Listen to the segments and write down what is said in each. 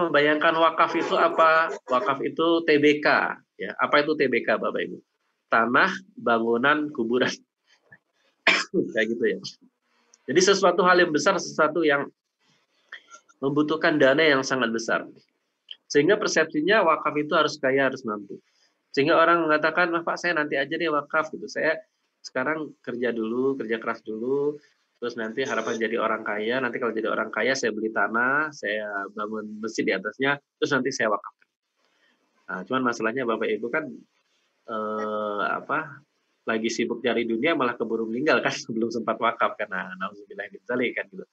membayangkan wakaf itu apa? Wakaf itu TBK, ya. Apa itu TBK, Bapak Ibu? Tanah, bangunan, kuburan. Kayak gitu ya. Jadi sesuatu hal yang besar, sesuatu yang membutuhkan dana yang sangat besar. Sehingga persepsinya wakaf itu harus kaya, harus mampu. Sehingga orang mengatakan, Pak, saya nanti aja deh wakaf gitu. Saya sekarang kerja dulu, kerja keras dulu, terus nanti harapan jadi orang kaya. Nanti kalau jadi orang kaya, saya beli tanah, saya bangun masjid di atasnya, terus nanti saya wakaf. Nah, cuman masalahnya Bapak Ibu kan lagi sibuk cari dunia malah keburu meninggal kan sebelum sempat wakaf karena nauzubillah kan gitu.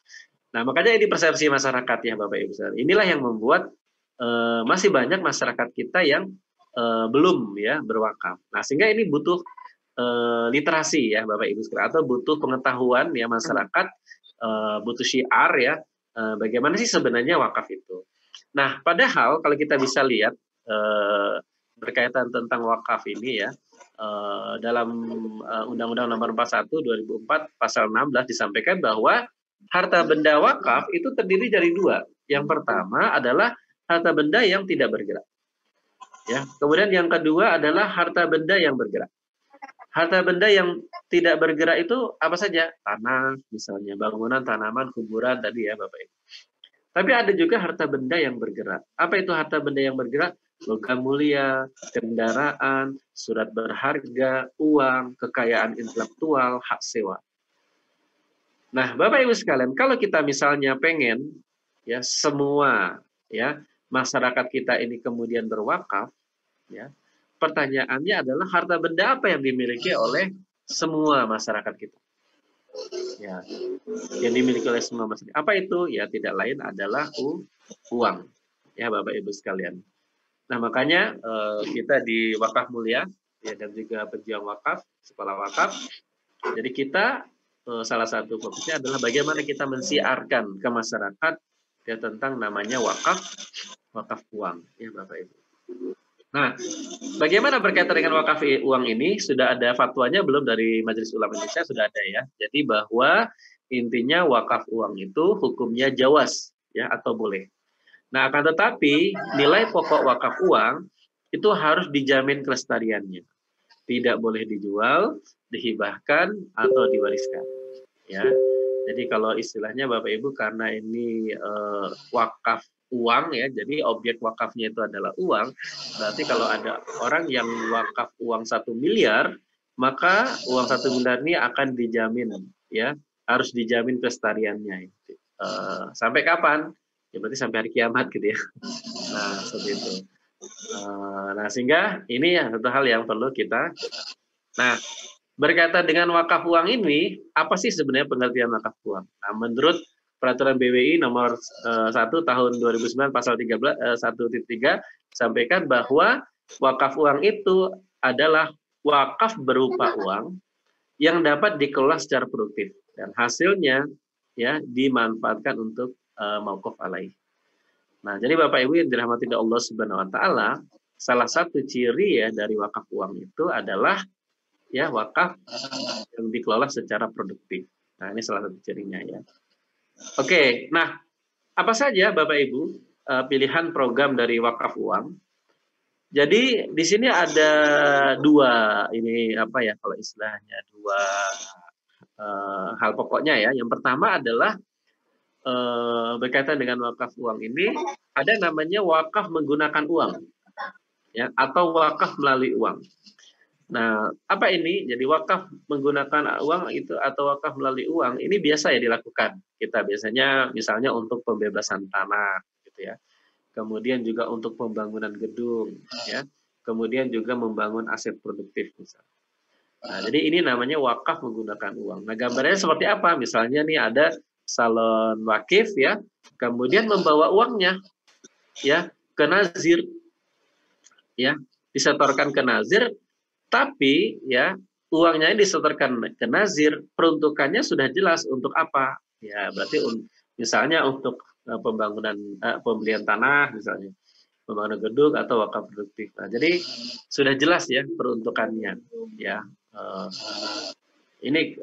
Nah, makanya ini persepsi masyarakat ya Bapak Ibu. Inilah yang membuat masih banyak masyarakat kita yang belum ya berwakaf. Nah, sehingga ini butuh literasi ya Bapak Ibu sekalian, atau butuh pengetahuan ya masyarakat, butuh syiar ya, bagaimana sih sebenarnya wakaf itu. Nah, padahal kalau kita bisa lihat berkaitan tentang wakaf ini ya, dalam Undang-Undang Nomor 41 2004 Pasal 16 disampaikan bahwa harta benda wakaf itu terdiri dari dua. Yang pertama adalah harta benda yang tidak bergerak. Ya, kemudian yang kedua adalah harta benda yang bergerak. Harta benda yang tidak bergerak itu apa saja? Tanah, misalnya bangunan, tanaman, kuburan tadi ya Bapak Ibu. Tapi ada juga harta benda yang bergerak. Apa itu harta benda yang bergerak? Logam mulia, kendaraan, surat berharga, uang, kekayaan intelektual, hak sewa. Nah, Bapak Ibu sekalian, kalau kita misalnya pengen ya semua ya masyarakat kita ini kemudian berwakaf, ya, pertanyaannya adalah harta benda apa yang dimiliki oleh semua masyarakat kita? Ya, yang dimiliki oleh semua masyarakat. Apa itu? Ya, tidak lain adalah uang. Ya, Bapak Ibu sekalian. Nah, makanya kita di Wakaf Mulia ya, dan juga pejuang wakaf, sekolah wakaf. Jadi kita salah satu fokusnya adalah bagaimana kita mensiarkan ke masyarakat ya tentang namanya wakaf uang ya Bapak Ibu. Nah, bagaimana berkaitan dengan wakaf uang ini? Sudah ada fatwanya belum dari Majelis Ulama Indonesia? Sudah ada ya. Jadi bahwa intinya wakaf uang itu hukumnya jawas ya atau boleh. Nah, akan tetapi nilai pokok wakaf uang itu harus dijamin kelestariannya. Tidak boleh dijual, dihibahkan atau diwariskan. Ya. Jadi kalau istilahnya Bapak Ibu karena ini wakaf uang ya, jadi objek wakafnya itu adalah uang. Berarti kalau ada orang yang wakaf uang 1 miliar, maka uang 1 miliar ini akan dijamin ya, harus dijamin kelestariannya. Sampai kapan? Ya berarti sampai hari kiamat gitu ya. Nah, seperti itu. Nah, sehingga ini ya satu hal yang perlu kita. Nah, berkaitan dengan wakaf uang ini, apa sih sebenarnya pengertian wakaf uang? Nah, menurut Peraturan BWI nomor 1 tahun 2009 pasal 1.3 sampaikan bahwa wakaf uang itu adalah wakaf berupa uang yang dapat dikelola secara produktif dan hasilnya ya dimanfaatkan untuk mauquf alaih. Nah, jadi Bapak Ibu yang dirahmati Allah Subhanahu wa taala, salah satu ciri ya dari wakaf uang itu adalah ya wakaf yang dikelola secara produktif. Nah, ini salah satu cirinya ya. Oke, nah apa saja Bapak Ibu pilihan program dari wakaf uang? Jadi di sini ada dua ini apa ya kalau istilahnya dua hal pokoknya ya. Yang pertama adalah berkaitan dengan wakaf uang ini ada namanya wakaf menggunakan uang ya atau wakaf melalui uang. Nah, apa ini? Jadi wakaf menggunakan uang itu atau wakaf melalui uang ini biasa ya dilakukan. Kita biasanya misalnya untuk pembebasan tanah gitu ya. Kemudian juga untuk pembangunan gedung ya. Kemudian juga membangun aset produktif misalnya. Nah, jadi ini namanya wakaf menggunakan uang. Nah, gambarnya seperti apa? Misalnya nih ada salon wakif ya, kemudian membawa uangnya ya ke nazir ya, disetorkan ke nazir. Tapi ya uangnya ini disetorkan ke nazir, peruntukannya sudah jelas untuk apa. Ya berarti misalnya untuk pembangunan pembelian tanah misalnya, pembangunan gedung atau wakaf produktif. Nah, jadi sudah jelas ya peruntukannya. Ya ini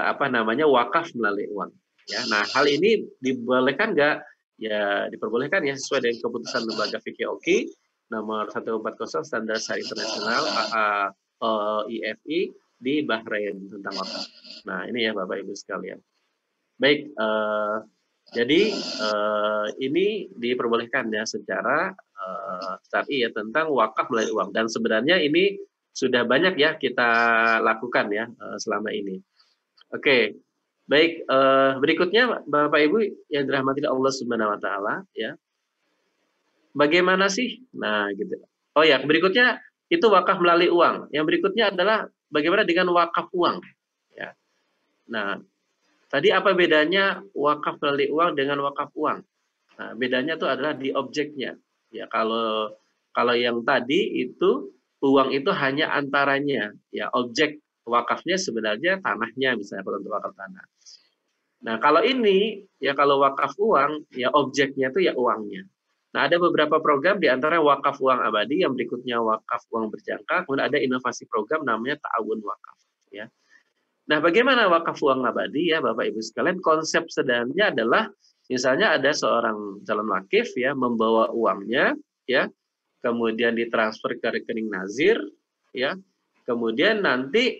apa namanya wakaf melalui uang. Ya, nah hal ini dibolehkan nggak? ya diperbolehkan ya sesuai dengan keputusan lembaga fikih OKI nomor 140 standar syariah internasional IFI di Bahrain tentang wakaf. Nah, ini ya Bapak Ibu sekalian. Baik, jadi ini diperbolehkan ya secara syar'i ya tentang wakaf melalui uang, dan sebenarnya ini sudah banyak ya kita lakukan ya selama ini. Oke, baik, berikutnya Bapak Ibu yang dirahmati Allah Subhanahu wa taala ya. Bagaimana sih? Nah, gitu. Oh ya, berikutnya itu wakaf melalui uang. Yang berikutnya adalah bagaimana dengan wakaf uang ya. Nah, tadi apa bedanya wakaf melalui uang dengan wakaf uang? Nah, bedanya itu adalah di objeknya. Ya, kalau yang tadi itu uang itu hanya antaranya, ya objek wakafnya sebenarnya tanahnya misalnya kalau untuk wakaf tanah. Nah, kalau ini ya kalau wakaf uang ya objeknya itu ya uangnya. Nah, ada beberapa program di antara wakaf uang abadi, yang berikutnya wakaf uang berjangka, kemudian ada inovasi program namanya ta'awun wakaf ya. Nah, bagaimana wakaf uang abadi ya Bapak Ibu sekalian? Konsep sederhananya adalah misalnya ada seorang calon wakif ya membawa uangnya ya, kemudian ditransfer ke rekening nazir ya. Kemudian nanti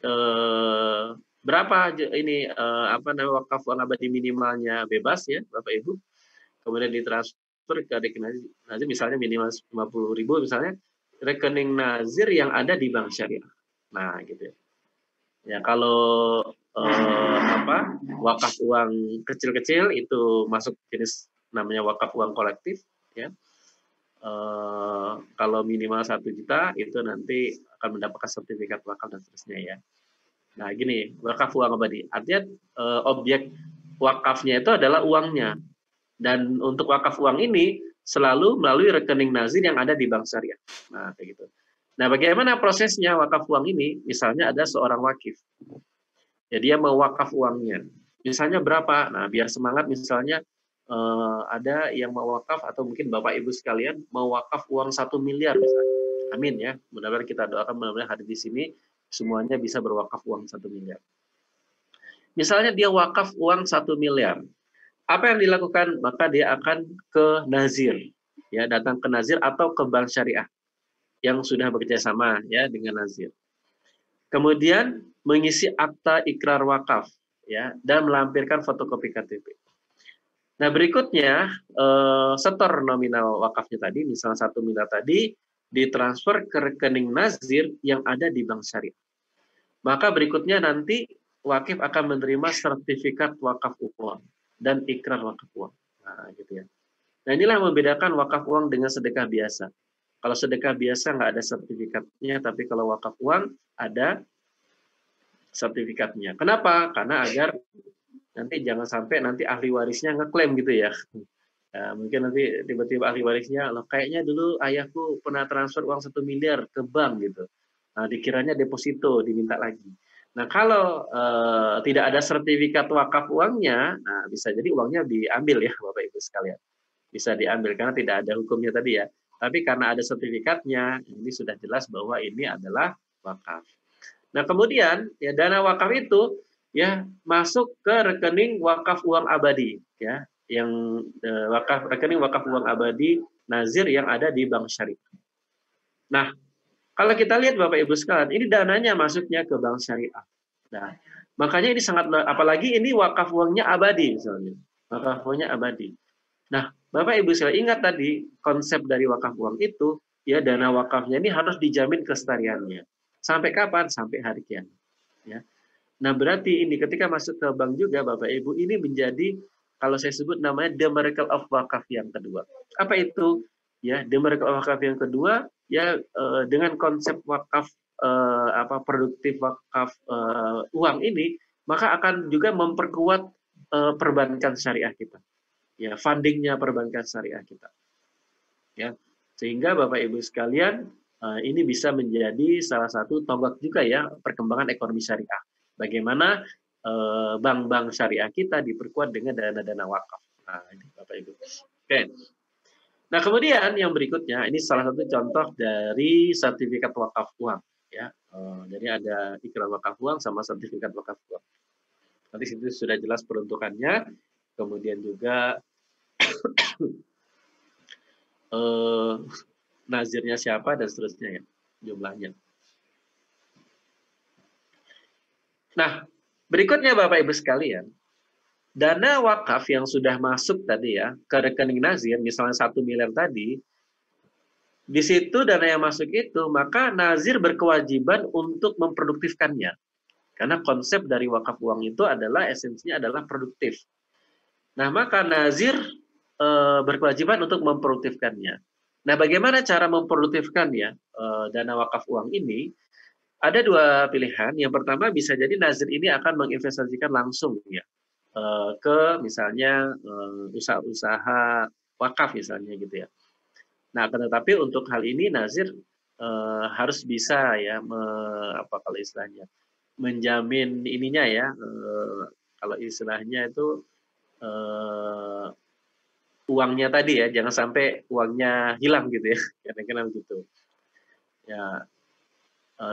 eh, berapa ini apa namanya wakaf uang abadi minimalnya bebas ya Bapak Ibu. Kemudian ditransfer ke rekening nazir misalnya minimal 50.000 misalnya, rekening nazir yang ada di bank syariah. Nah, gitu ya. Ya, kalau wakaf uang kecil-kecil itu masuk jenis namanya wakaf uang kolektif ya. Kalau minimal 1 juta itu nanti akan mendapatkan sertifikat wakaf dan seterusnya ya. Nah, gini, wakaf uang abadi. Artinya objek wakafnya itu adalah uangnya. Dan untuk wakaf uang ini selalu melalui rekening nazir yang ada di bank syariah. Nah, kayak gitu. Nah, bagaimana prosesnya wakaf uang ini? Misalnya ada seorang wakif. Ya, dia mau wakaf uangnya. Misalnya berapa? Nah, biar semangat misalnya ada yang mau wakaf atau mungkin Bapak Ibu sekalian mau wakaf uang 1 miliar misalnya. Amin ya. Mudah-mudahan kita doakan mudah-mudahan hari di sini semuanya bisa berwakaf uang 1 miliar. Misalnya dia wakaf uang 1 miliar. Apa yang dilakukan? Maka dia akan ke nazir. Ya, datang ke nazir atau ke bank syariah yang sudah bekerja sama ya dengan nazir. Kemudian mengisi akta ikrar wakaf ya dan melampirkan fotokopi KTP. Nah, berikutnya setor nominal wakafnya tadi, misalnya 1 miliar tadi, ditransfer ke rekening nazir yang ada di bank syariah. Maka berikutnya nanti wakif akan menerima sertifikat wakaf uang dan ikrar wakaf uang. Nah, gitu ya. Nah, inilah yang membedakan wakaf uang dengan sedekah biasa. Kalau sedekah biasa nggak ada sertifikatnya, tapi kalau wakaf uang ada sertifikatnya. Kenapa? Karena agar nanti jangan sampai nanti ahli warisnya ngeklaim gitu ya. Nah, mungkin nanti tiba-tiba ahli warisnya, loh kayaknya dulu ayahku pernah transfer uang 1 miliar ke bank gitu. Nah, dikiranya deposito, diminta lagi. Nah, kalau tidak ada sertifikat wakaf uangnya, nah bisa jadi uangnya diambil ya Bapak Ibu sekalian. Bisa diambil karena tidak ada hukumnya tadi ya. Tapi karena ada sertifikatnya, ini sudah jelas bahwa ini adalah wakaf. Nah, kemudian ya dana wakaf itu ya masuk ke rekening wakaf uang abadi ya, yang rekening wakaf uang abadi nazir yang ada di bank syariah. Nah, kalau kita lihat Bapak Ibu sekalian, ini dananya masuknya ke bank syariah. Nah, makanya ini sangat, apalagi ini wakaf uangnya abadi misalnya. Wakaf uangnya abadi. Nah, Bapak Ibu sekalian ingat tadi konsep dari wakaf uang itu ya dana wakafnya ini harus dijamin kelestariannya. Sampai kapan? Sampai hari kiamat. Ya. Nah, berarti ini ketika masuk ke bank juga Bapak Ibu ini menjadi kalau saya sebut namanya the miracle of wakaf yang kedua. Apa itu? Ya, the miracle of wakaf yang kedua ya dengan konsep wakaf produktif wakaf uang ini maka akan juga memperkuat perbankan syariah kita. Ya, fundingnya perbankan syariah kita. Ya, sehingga Bapak Ibu sekalian ini bisa menjadi salah satu tonggak juga ya perkembangan ekonomi syariah. Bagaimana bank-bank syariah kita diperkuat dengan dana-dana wakaf. Nah, ini Bapak Ibu. Oke. Nah, kemudian yang berikutnya ini salah satu contoh dari sertifikat wakaf uang ya. Jadi ada ikrar wakaf uang sama sertifikat wakaf uang. Nanti situ sudah jelas peruntukannya. Kemudian juga eh, nazirnya siapa dan seterusnya ya jumlahnya. Nah, berikutnya Bapak Ibu sekalian, dana wakaf yang sudah masuk tadi ya ke rekening nazir, misalnya 1 miliar tadi, di situ dana yang masuk itu, maka nazir berkewajiban untuk memproduktifkannya. Karena konsep dari wakaf uang itu adalah esensinya adalah produktif. Nah, maka nazir berkewajiban untuk memproduktifkannya. Nah, bagaimana cara memproduktifkannya dana wakaf uang ini? Ada dua pilihan. Yang pertama bisa jadi nazir ini akan menginvestasikan langsung ya ke misalnya usaha-usaha wakaf misalnya gitu ya. Nah, tetapi untuk hal ini nazir harus bisa ya apa kalau istilahnya menjamin ininya ya kalau istilahnya itu eh, uangnya tadi ya jangan sampai uangnya hilang gitu ya kira-kira begitu ya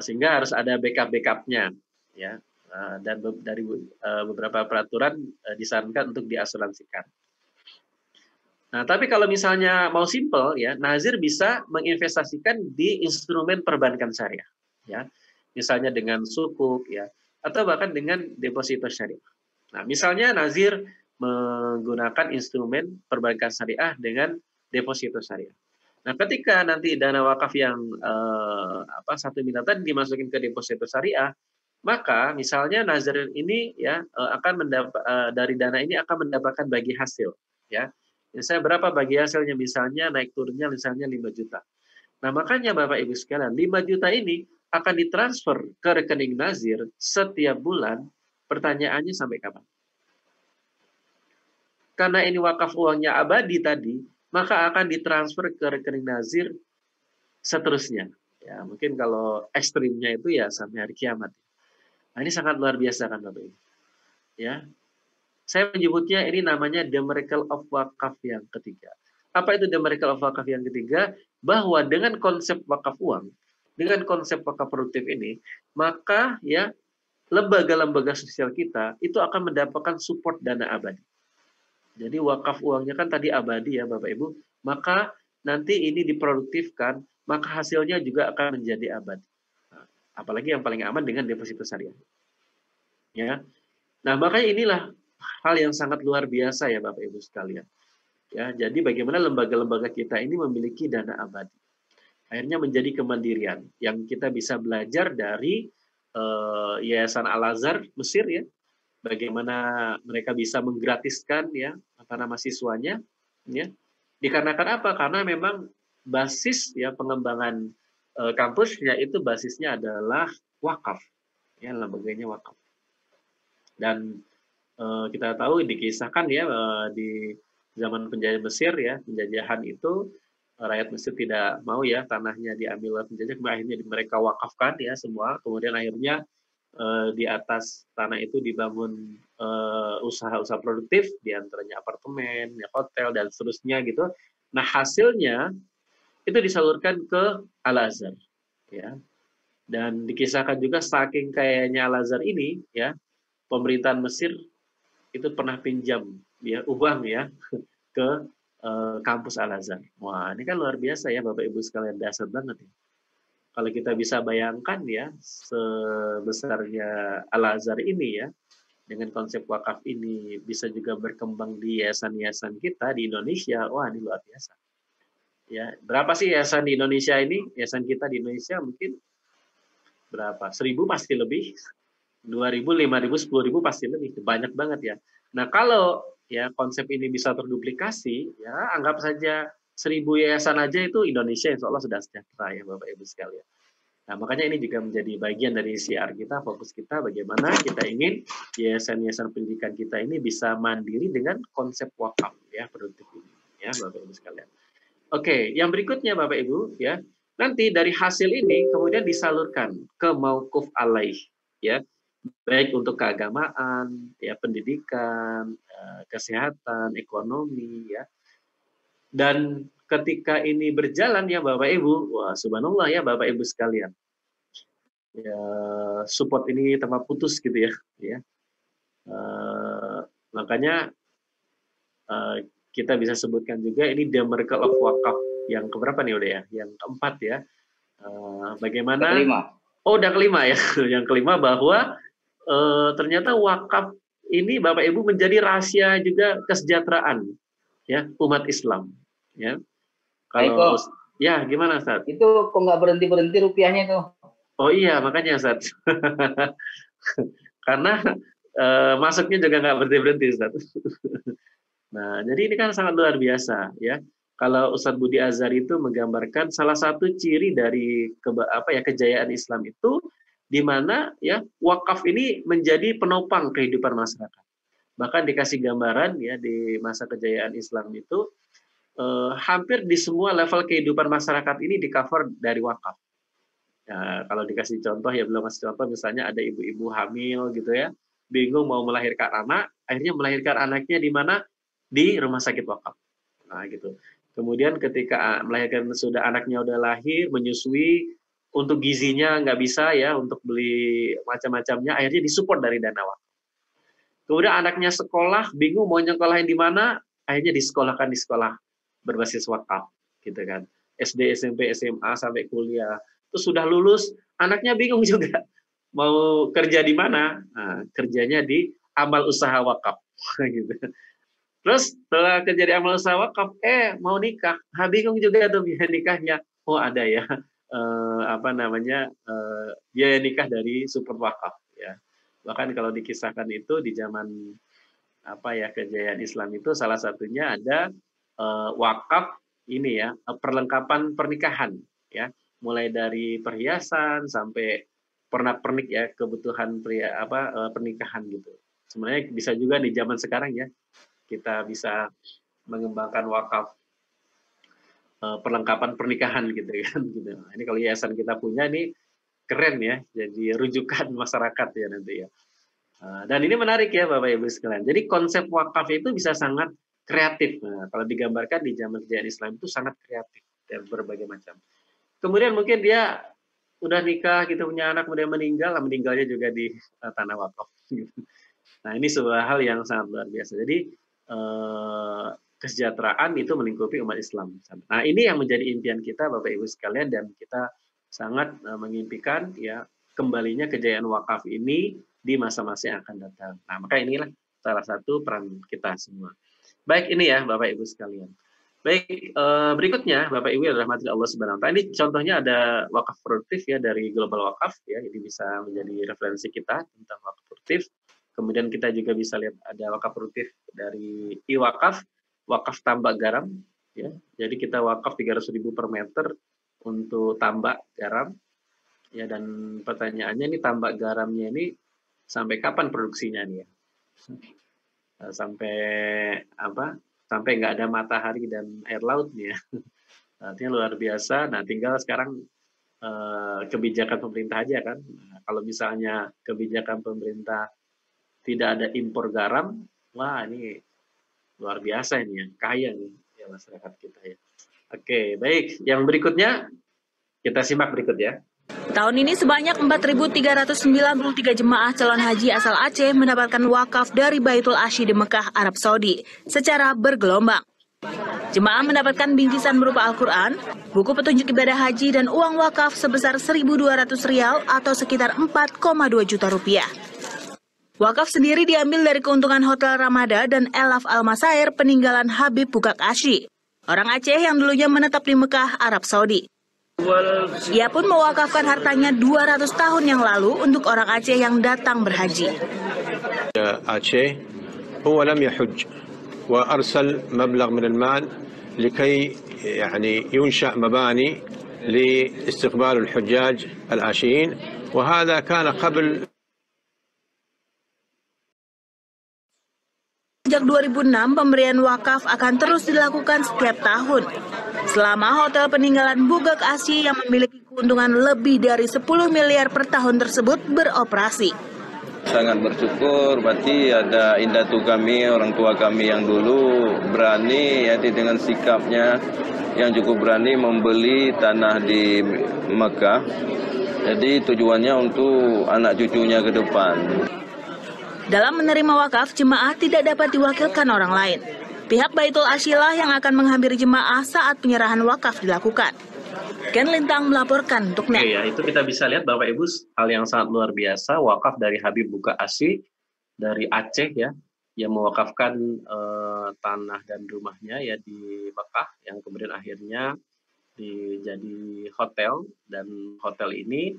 sehingga harus ada backup-backupnya ya dan dari beberapa peraturan disarankan untuk diasuransikan. Nah, tapi kalau misalnya mau simple ya, nazir bisa menginvestasikan di instrumen perbankan syariah ya. Misalnya dengan sukuk ya atau bahkan dengan deposito syariah. Nah, misalnya nazir menggunakan instrumen perbankan syariah dengan deposito syariah. Nah, ketika nanti dana wakaf yang 1 miliar tadi dimasukin ke deposito syariah, maka misalnya nazir ini ya akan mendapat dari dana ini akan mendapatkan bagi hasil ya. Misalnya berapa bagi hasilnya misalnya naik turunnya misalnya 5 juta. Nah, makanya Bapak Ibu sekalian, 5 juta ini akan ditransfer ke rekening nazir setiap bulan. Pertanyaannya sampai kapan? Karena ini wakaf uangnya abadi tadi, maka akan ditransfer ke rekening nazir seterusnya. Ya, mungkin kalau ekstrimnya itu ya sampai hari kiamat. Nah, ini sangat luar biasa kan Bapak Ibu. Ya, saya menyebutnya ini namanya the miracle of wakaf yang ketiga. Apa itu the miracle of wakaf yang ketiga? Bahwa dengan konsep wakaf uang, dengan konsep wakaf produktif ini, maka ya lembaga-lembaga sosial kita itu akan mendapatkan support dana abadi. Jadi wakaf uangnya kan tadi abadi ya Bapak Ibu, maka nanti ini diproduktifkan, maka hasilnya juga akan menjadi abadi. Nah, apalagi yang paling aman dengan deposito syariah. Ya. Nah, makanya inilah hal yang sangat luar biasa ya Bapak Ibu sekalian. Ya, jadi bagaimana lembaga-lembaga kita ini memiliki dana abadi. Akhirnya menjadi kemandirian yang kita bisa belajar dari Yayasan Al-Azhar Mesir ya, bagaimana mereka bisa menggratiskan ya para mahasiswanya ya. Dikarenakan apa? Karena memang basis ya pengembangan kampusnya itu basisnya adalah wakaf ya lembaganya wakaf. Dan kita tahu dikisahkan ya di zaman penjajah Mesir ya, penjajahan itu rakyat Mesir tidak mau ya tanahnya diambil oleh penjajah, akhirnya mereka wakafkan ya semua, kemudian akhirnya di atas tanah itu dibangun usaha-usaha produktif, diantaranya apartemen, ya, hotel dan seterusnya gitu. Nah hasilnya itu disalurkan ke Al-Azhar ya, dan dikisahkan juga saking kayanya Al-Azhar ini ya, pemerintahan Mesir itu pernah pinjam ya uang ya ke kampus Al-Azhar. Wah, ini kan luar biasa ya Bapak Ibu sekalian, dasar banget ya. Kalau kita bisa bayangkan ya sebesarnya Al-Azhar ini ya dengan konsep wakaf ini bisa juga berkembang di yayasan-yayasan kita di Indonesia. Wah, ini luar biasa. Ya, berapa sih yayasan di Indonesia ini? Yayasan kita di Indonesia mungkin berapa? 1.000 pasti lebih. 2.000, 5.000, 10.000 pasti lebih. Banyak banget ya. Nah, kalau ya konsep ini bisa terduplikasi, ya anggap saja 1.000 yayasan aja itu Indonesia insya Allah sudah sejahtera ya Bapak Ibu sekalian. Nah, makanya ini juga menjadi bagian dari siar kita, fokus kita bagaimana kita ingin yayasan-yayasan pendidikan kita ini bisa mandiri dengan konsep wakaf ya produktif ini ya Bapak Ibu sekalian. Oke, yang berikutnya Bapak Ibu ya. Nanti dari hasil ini kemudian disalurkan ke mauquf alaih ya, baik untuk keagamaan, ya pendidikan, kesehatan, ekonomi ya. Dan ketika ini berjalan ya Bapak Ibu, wah subhanallah ya Bapak Ibu sekalian. Ya, support ini tanpa putus gitu ya. Ya. Makanya kita bisa sebutkan juga ini the miracle of wakaf yang keberapa nih udah ya? Yang keempat ya. Bagaimana? Kelima. Oh, udah kelima ya. Yang kelima bahwa ternyata wakaf ini Bapak Ibu menjadi rahasia juga kesejahteraan ya umat Islam ya. Kalau ya gimana Ustaz? Itu kok nggak berhenti rupiahnya tuh? Oh iya makanya Ustaz. Karena masuknya juga nggak berhenti Ustaz. Nah jadi ini kan sangat luar biasa ya. Kalau Ustadz Budi Azhar itu menggambarkan salah satu ciri dari kejayaan Islam itu di mana ya wakaf ini menjadi penopang kehidupan masyarakat. Bahkan dikasih gambaran ya di masa kejayaan Islam itu hampir di semua level kehidupan masyarakat ini di-cover dari wakaf. Nah, kalau dikasih contoh ya belum kasih contoh misalnya ada ibu-ibu hamil gitu ya, bingung mau melahirkan anak, akhirnya melahirkan anaknya di mana? Di rumah sakit wakaf. Nah, gitu. Kemudian ketika melahirkan sudah anaknya udah lahir, menyusui, untuk gizinya nggak bisa ya, untuk beli macam-macamnya, akhirnya disupport dari dana wakaf. Kemudian anaknya sekolah, bingung mau nyekolahin di mana, akhirnya disekolahkan di sekolah berbasis wakaf, gitu kan. SD, SMP, SMA, sampai kuliah. Terus sudah lulus, anaknya bingung juga, mau kerja di mana? Nah, kerjanya di amal usaha wakaf, gitu. Terus setelah kerja di amal usaha wakaf, mau nikah, bingung juga tuh biaya nikahnya. Oh ada ya, biaya nikah dari super wakaf ya. Bahkan kalau dikisahkan itu di zaman kejayaan Islam itu salah satunya ada wakaf ini ya, perlengkapan pernikahan ya, mulai dari perhiasan sampai pernak-pernik ya kebutuhan pernikahan gitu. Sebenarnya bisa juga di zaman sekarang ya. Kita bisa mengembangkan wakaf perlengkapan pernikahan gitu kan gitu. Ini kalau yayasan kita punya ini keren ya, jadi rujukan masyarakat ya nanti ya. Dan ini menarik ya Bapak Ibu sekalian. Jadi konsep wakaf itu bisa sangat kreatif. Nah, kalau digambarkan di zaman kejayaan Islam itu sangat kreatif dan berbagai macam. Kemudian mungkin dia udah nikah gitu punya anak kemudian meninggalnya juga di tanah wakaf. Gitu. Nah ini sebuah hal yang sangat luar biasa. Jadi kesejahteraan itu melingkupi umat Islam. Nah ini yang menjadi impian kita Bapak Ibu sekalian dan kita sangat mengimpikan ya kembalinya kejayaan wakaf ini di masa-masa yang akan datang. Nah maka inilah salah satu peran kita semua. Baik ini ya Bapak Ibu sekalian. Baik berikutnya Bapak Ibu yang dirahmati Allah Subhanahu wa taala. Ini contohnya ada wakaf produktif ya dari Global Wakaf ya. Ini bisa menjadi referensi kita tentang wakaf produktif. Kemudian kita juga bisa lihat ada wakaf produktif dari iWakaf, wakaf tambak garam. Ya. Jadi kita wakaf 300.000 per meter untuk tambak garam. Ya, dan pertanyaannya ini tambak garamnya ini sampai kapan produksinya nih ya? Sampai Sampai nggak ada matahari dan air laut nih ya. Artinya luar biasa. Nah tinggal sekarang kebijakan pemerintah aja kan. Nah, kalau misalnya kebijakan pemerintah tidak ada impor garam, wah ini luar biasa ini ya, kaya nih ya masyarakat kita ya. Oke, baik. Yang berikutnya kita simak berikut ya. Tahun ini sebanyak 4.393 jemaah calon haji asal Aceh mendapatkan wakaf dari Baitul Asy di Mekah, Arab Saudi secara bergelombang. Jemaah mendapatkan bingkisan berupa Al-Quran, buku petunjuk ibadah haji dan uang wakaf sebesar 1.200 rial atau sekitar 4,2 juta rupiah. Wakaf sendiri diambil dari keuntungan Hotel Ramada dan Elaf Al-Masair peninggalan Habib Bukak Asy, orang Aceh yang dulunya menetap di Mekah, Arab Saudi. Ia pun mewakafkan hartanya 200 tahun yang lalu untuk orang Aceh yang datang berhaji. Aceh, هو لم يحج وأرسل مبلغ من المال لكي يعني ينشأ مباني لاستقبال الحجاج العاشيين وهذا كان قبل. Sejak 2006, pemberian wakaf akan terus dilakukan setiap tahun. Selama Hotel Peninggalan Bukak Asy yang memiliki keuntungan lebih dari 10 miliar per tahun tersebut beroperasi. Sangat bersyukur, berarti ada indatu kami, orang tua kami yang dulu berani ya dengan sikapnya yang cukup berani membeli tanah di Mekah. Jadi tujuannya untuk anak cucunya ke depan. Dalam menerima wakaf, jemaah tidak dapat diwakilkan orang lain. Pihak Baitul Ashilah yang akan menghampiri jemaah saat penyerahan wakaf dilakukan. Ken Lintang melaporkan untuk Oke, ya, itu kita bisa lihat Bapak Ibu hal yang sangat luar biasa, wakaf dari Habib Buka Asih dari Aceh ya, yang mewakafkan tanah dan rumahnya ya di Mekah, yang kemudian akhirnya jadi hotel, dan hotel ini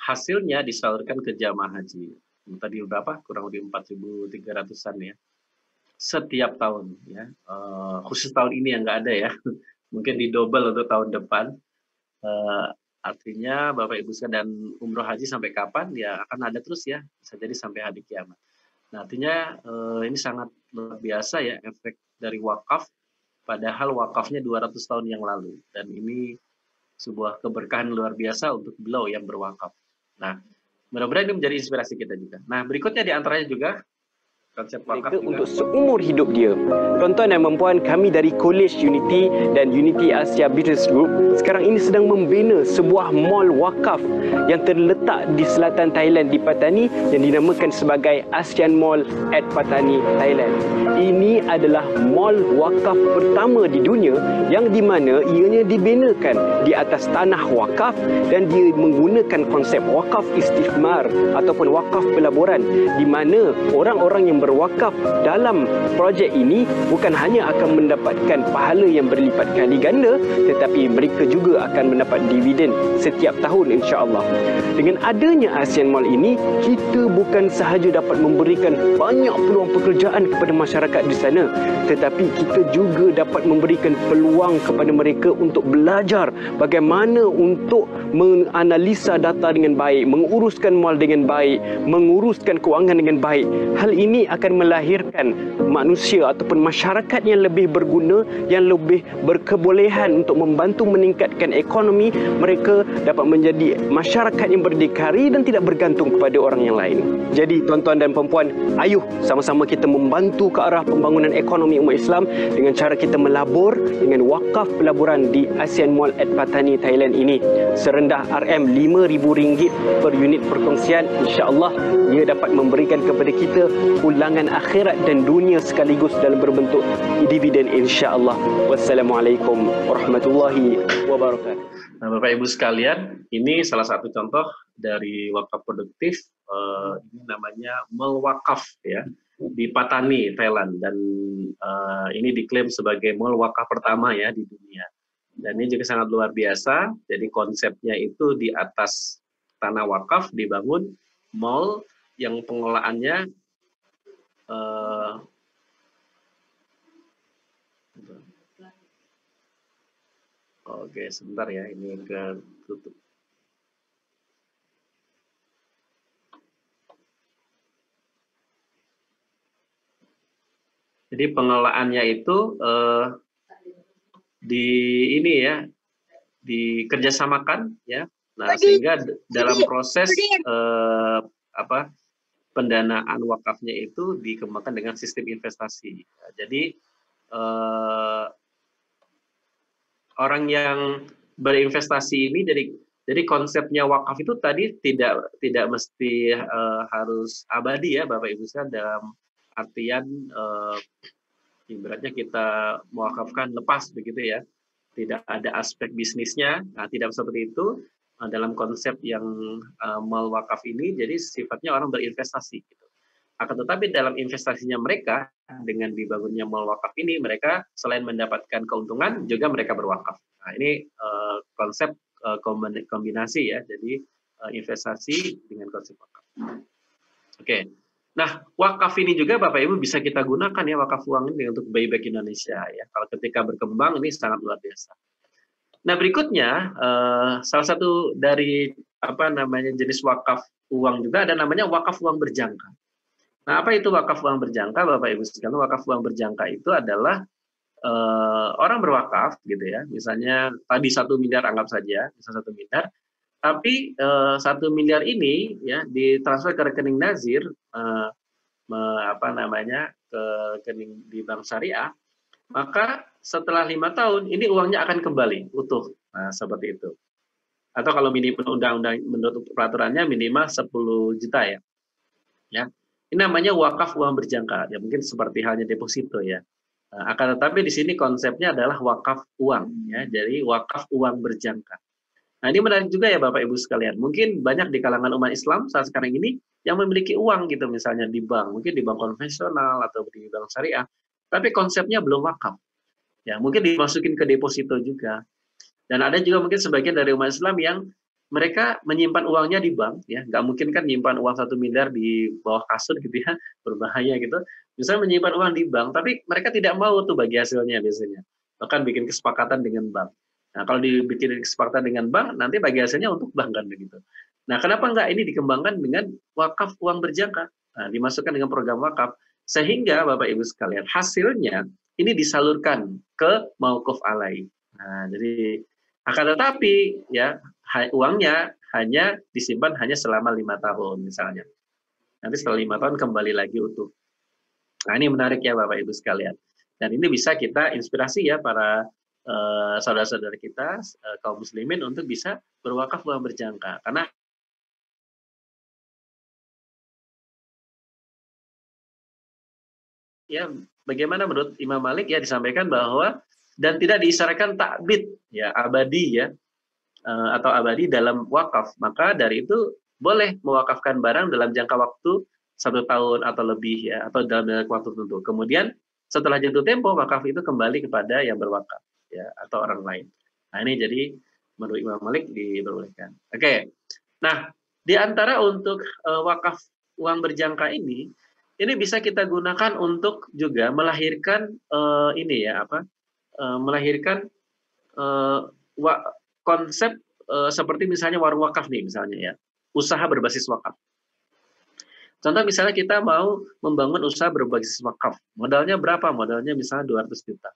hasilnya disalurkan ke jamaah haji. Tadi berapa? Kurang lebih 4.300-an ya. Setiap tahun ya. Khusus tahun ini yang nggak ada ya. Mungkin didouble untuk tahun depan. Artinya Bapak Ibu sekalian, dan umroh haji sampai kapan? Ya akan ada terus ya. Bisa jadi sampai hari kiamat. Nah, artinya ini sangat luar biasa ya efek dari wakaf. Padahal wakafnya 200 tahun yang lalu, dan ini sebuah keberkahan luar biasa untuk beliau yang berwakaf. Nah, mudah-mudahan ini menjadi inspirasi kita juga. Nah, berikutnya diantaranya juga konsep wakaf untuk seumur hidup dia. Tuan-tuan dan puan, kami dari College Unity dan Unity Asia Business Group sekarang ini sedang membina sebuah mall wakaf yang terletak di selatan Thailand di Pattani yang dinamakan sebagai ASEAN Mall at Pattani, Thailand. Ini adalah mall wakaf pertama di dunia yang di mana ianya dibinakan di atas tanah wakaf, dan dia menggunakan konsep wakaf istifmar ataupun wakaf pelaburan, di mana orang-orang yang berwakaf dalam projek ini bukan hanya akan mendapatkan pahala yang berlipat kali ganda, tetapi mereka juga akan mendapat dividen setiap tahun insya-Allah. Dengan adanya ASEAN Mall ini, kita bukan sahaja dapat memberikan banyak peluang pekerjaan kepada masyarakat di sana, tetapi kita juga dapat memberikan peluang kepada mereka untuk belajar bagaimana untuk menganalisa data dengan baik, menguruskan mall dengan baik, menguruskan kewangan dengan baik. Hal ini akan melahirkan manusia ataupun masyarakat yang lebih berguna, yang lebih berkebolehan untuk membantu meningkatkan ekonomi. Mereka dapat menjadi masyarakat yang berdikari dan tidak bergantung kepada orang yang lain. Jadi tuan-tuan dan puan-puan, ayuh sama-sama kita membantu ke arah pembangunan ekonomi umat Islam dengan cara kita melabur dengan wakaf pelaburan di ASEAN Mall at Pattani, Thailand ini. Serendah RM5,000 per unit perkongsian, insya-Allah ia dapat memberikan kepada kita ulangan akhirat dan dunia sekaligus dalam berbentuk dividen insya-Allah. Wassalamualaikum warahmatullahi wabarakatuh. Nah, Bapak Ibu sekalian, ini salah satu contoh dari wakaf produktif. Ini namanya mall wakaf ya di Pattani, Thailand, dan ini diklaim sebagai mall wakaf pertama ya di dunia. Dan ini juga sangat luar biasa. Jadi konsepnya itu di atas tanah wakaf dibangun mall yang pengelolaannya oke, sebentar ya, ini ketutup. Jadi pengelolaannya itu di ini ya, dikerjasamakan ya. Nah, sehingga dalam proses pendanaan wakafnya itu dikembangkan dengan sistem investasi. Jadi orang yang berinvestasi ini, jadi konsepnya wakaf itu tadi tidak mesti harus abadi ya Bapak Ibu sekalian, dalam artian ibaratnya kita mewakafkan lepas begitu ya, tidak ada aspek bisnisnya. Nah, tidak seperti itu dalam konsep yang mall wakaf ini. Jadi sifatnya orang berinvestasi gitu. Akan tetapi dalam investasinya mereka dengan dibangunnya mall wakaf ini, mereka selain mendapatkan keuntungan juga mereka berwakaf. Nah, ini konsep kombinasi ya, jadi investasi dengan konsep wakaf. Oke. Nah, wakaf ini juga Bapak Ibu bisa kita gunakan ya, wakaf uang ini untuk buyback Indonesia ya. Kalau ketika berkembang ini sangat luar biasa. Nah, berikutnya salah satu dari jenis wakaf uang juga ada namanya wakaf uang berjangka. Nah, apa itu wakaf uang berjangka Bapak Ibu sekalian? Wakaf uang berjangka itu adalah orang berwakaf gitu ya. Misalnya tadi 1 miliar anggap saja, misal 1 miliar. Tapi 1 miliar ini ya ditransfer ke rekening nazir, ke rekening di bank syariah, maka setelah 5 tahun ini uangnya akan kembali utuh. Nah, seperti itu. Atau kalau undang-undang menurut peraturannya minimal 10 juta ya. Ya. Ini namanya wakaf uang berjangka. Ya mungkin seperti halnya deposito ya. Akan tetapi di sini konsepnya adalah wakaf uang, ya. Jadi wakaf uang berjangka. Nah, ini menarik juga ya Bapak Ibu sekalian. Mungkin banyak di kalangan umat Islam saat sekarang ini yang memiliki uang gitu, misalnya di bank, mungkin di bank konvensional atau di bank syariah, tapi konsepnya belum wakaf. Ya, mungkin dimasukin ke deposito juga. Dan ada juga mungkin sebagian dari umat Islam yang mereka menyimpan uangnya di bank, ya, nggak mungkin kan menyimpan uang 1 miliar di bawah kasur gitu ya, berbahaya gitu. Misalnya menyimpan uang di bank, tapi mereka tidak mau tuh bagi hasilnya biasanya. Bahkan bikin kesepakatan dengan bank. Nah, kalau dibikin kesepakatan dengan bank, nanti bagi hasilnya untuk bank kan begitu. Nah, kenapa nggak ini dikembangkan dengan wakaf uang berjangka? Nah, dimasukkan dengan program wakaf, sehingga Bapak Ibu sekalian, hasilnya ini disalurkan ke mauquf alai. Nah, jadi akan tetapi ya uangnya hanya disimpan hanya selama 5 tahun misalnya. Nanti setelah 5 tahun kembali lagi utuh. Nah, ini menarik ya Bapak Ibu sekalian. Dan ini bisa kita inspirasi ya para saudara-saudara kita kaum muslimin untuk bisa berwakaf uang berjangka. Karena ya bagaimana menurut Imam Malik ya disampaikan bahwa dan tidak diisyaratkan takbid ya abadi ya atau abadi dalam wakaf, maka dari itu boleh mewakafkan barang dalam jangka waktu 1 tahun atau lebih ya, atau dalam jangka waktu tertentu. Kemudian setelah jatuh tempo wakaf itu kembali kepada yang berwakaf ya atau orang lain. Nah, ini jadi menurut Imam Malik diperbolehkan. Oke. Nah, di antara untuk wakaf uang berjangka ini bisa kita gunakan untuk juga melahirkan ini ya apa? Melahirkan konsep seperti misalnya warung wakaf nih misalnya ya, usaha berbasis wakaf. Contoh misalnya kita mau membangun usaha berbasis wakaf, modalnya berapa? Modalnya misalnya 200 juta.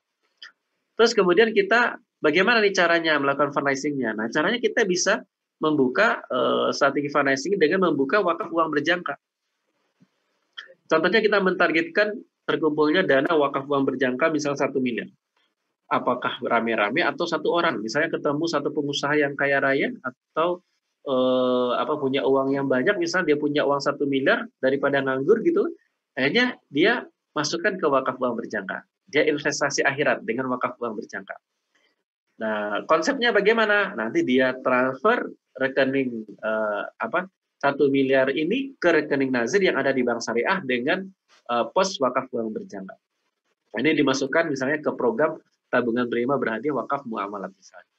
Terus kemudian kita bagaimana nih caranya melakukan fundraising-nya? Nah, caranya kita bisa membuka strategi fundraising dengan membuka wakaf uang berjangka. Contohnya kita mentargetkan terkumpulnya dana wakaf uang berjangka misalnya 1 miliar. Apakah rame-rame atau satu orang, misalnya ketemu satu pengusaha yang kaya raya atau punya uang yang banyak, misalnya dia punya uang 1 miliar daripada nganggur gitu, akhirnya dia masukkan ke wakaf uang berjangka. Dia investasi akhirat dengan wakaf uang berjangka. Nah, konsepnya bagaimana? Nanti dia transfer rekening 1 miliar ini ke rekening nazir yang ada di bank syariah dengan pos wakaf uang berjangka. Nah, ini dimasukkan misalnya ke program tabungan prima berhadiah wakaf muamalat misalnya.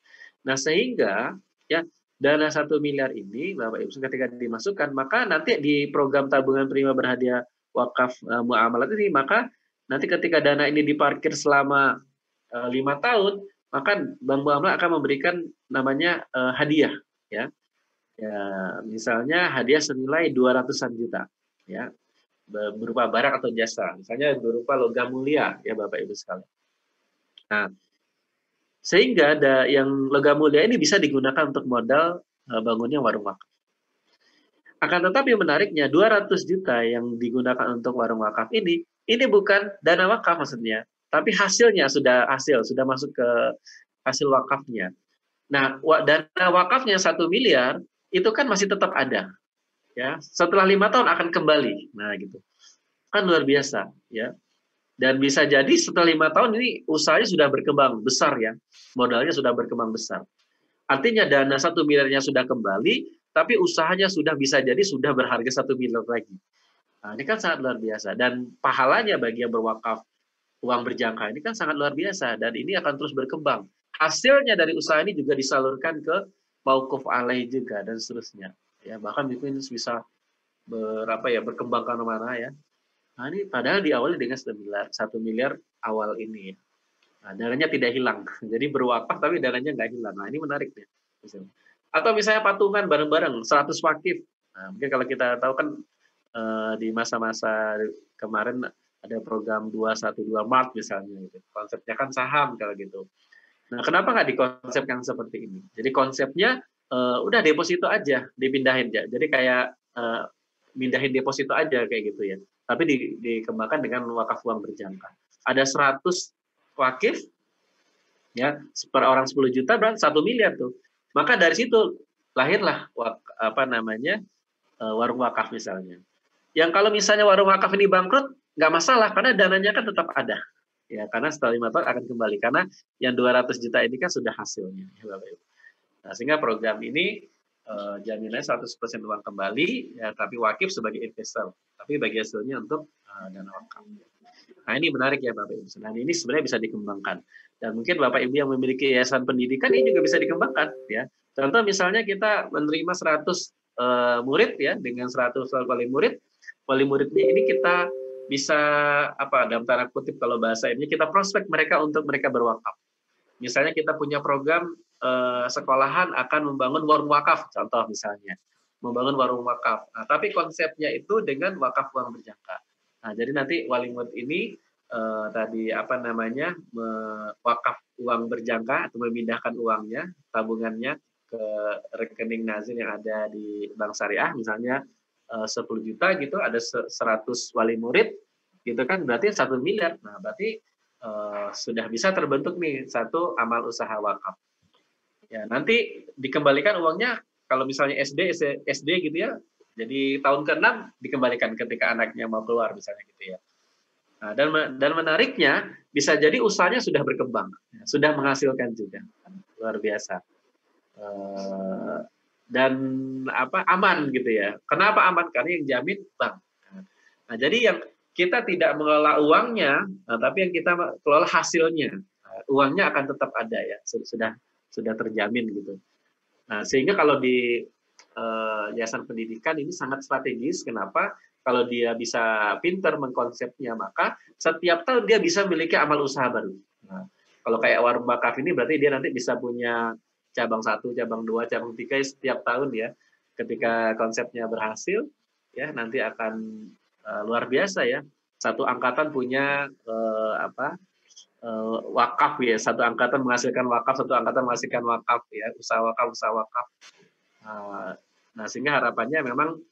Nah, sehingga ya dana 1 miliar ini Bapak Ibu ketika dimasukkan, maka nanti di program tabungan prima berhadiah wakaf muamalat ini, maka nanti ketika dana ini diparkir selama 5 tahun, maka bank muamalat akan memberikan namanya hadiah ya. Ya, misalnya hadiah senilai 200-an juta ya, berupa barang atau jasa, misalnya berupa logam mulia ya Bapak Ibu sekalian. Nah, sehingga yang logam mulia ini bisa digunakan untuk modal bangunnya warung wakaf. Akan tetapi menariknya 200 juta yang digunakan untuk warung wakaf ini bukan dana wakaf maksudnya, tapi hasilnya sudah masuk ke hasil wakafnya. Nah, dana wakafnya 1 miliar itu kan masih tetap ada. Ya, setelah 5 tahun akan kembali. Nah, gitu. Kan luar biasa, ya. Dan bisa jadi setelah 5 tahun ini usahanya sudah berkembang besar ya, modalnya sudah berkembang besar. Artinya dana 1 miliarnya sudah kembali, tapi usahanya sudah bisa jadi sudah berharga 1 miliar lagi. Nah, ini kan sangat luar biasa. Dan pahalanya bagi yang berwakaf uang berjangka ini kan sangat luar biasa. Dan ini akan terus berkembang. Hasilnya dari usaha ini juga disalurkan ke mauquf alai juga dan seterusnya. Ya, bahkan mungkin bisa berkembang ke mana-mana ya. Nah, ini padahal diawali dengan 1 miliar awal ini. Nah, dananya tidak hilang. Jadi berwakaf tapi dananya nggak hilang. Nah, ini menarik ya. Atau misalnya patungan bareng-bareng 100 wakif. Nah, mungkin kalau kita tahu kan di masa-masa kemarin ada program 212 Mart misalnya. Gitu. Konsepnya kan saham kalau gitu. Nah, kenapa nggak dikonsepkan seperti ini? Jadi konsepnya udah deposito aja, dipindahin ya. Jadi kayak mindahin deposito aja kayak gitu ya. Tapi dikembangkan dengan wakaf uang berjangka. Ada 100 wakif, ya, per orang 10 juta berarti 1 miliar tuh. Maka dari situ lahirlah warung wakaf misalnya. Yang kalau misalnya warung wakaf ini bangkrut, nggak masalah karena dananya kan tetap ada. ya, karena setelah 5 tahun akan kembali, karena yang 200 juta ini kan sudah hasilnya, ya Bapak Ibu. Nah, sehingga program ini jaminannya 100% uang kembali, ya, tapi wakif sebagai investor, tapi bagi hasilnya untuk dana wakaf. Nah, ini menarik ya Bapak Ibu. Nah, ini sebenarnya bisa dikembangkan. Dan mungkin Bapak Ibu yang memiliki yayasan pendidikan ini juga bisa dikembangkan, ya. Contoh misalnya kita menerima 100 murid, ya, dengan 100 wali muridnya ini kita bisa dalam tanda kutip kalau bahasa ini kita prospek mereka untuk mereka berwakaf. Misalnya kita punya program sekolahan akan membangun warung wakaf, contoh misalnya membangun warung wakaf. Nah, tapi konsepnya itu dengan wakaf uang berjangka. Nah, jadi nanti wali murid ini wakaf uang berjangka atau memindahkan uangnya, tabungannya ke rekening nazir yang ada di bank syariah, misalnya 10 juta gitu, ada 100 wali murid, gitu kan, berarti 1 miliar. Nah, berarti sudah bisa terbentuk nih satu amal usaha wakaf. Ya, nanti dikembalikan uangnya kalau misalnya SD gitu ya. Jadi tahun ke-6 dikembalikan ketika anaknya mau keluar misalnya gitu ya. Nah, dan menariknya bisa jadi usahanya sudah berkembang, sudah menghasilkan juga. Luar biasa. Dan aman gitu ya. Kenapa aman? Karena yang jamin bank. Nah, jadi yang kita tidak mengelola uangnya, tapi yang kita kelola hasilnya. Uangnya akan tetap ada ya, sudah terjamin gitu. Nah, sehingga kalau di yayasan pendidikan ini sangat strategis. Kenapa? Kalau dia bisa pinter mengkonsepnya, maka setiap tahun dia bisa memiliki amal usaha baru. Nah, kalau kayak warung wakaf ini berarti dia nanti bisa punya cabang 1, cabang 2, cabang 3 setiap tahun ya. Ketika konsepnya berhasil, ya nanti akan luar biasa ya. Satu angkatan punya wakaf ya, satu angkatan menghasilkan wakaf, satu angkatan menghasilkan wakaf ya, usaha wakaf. Nah, sehingga harapannya memang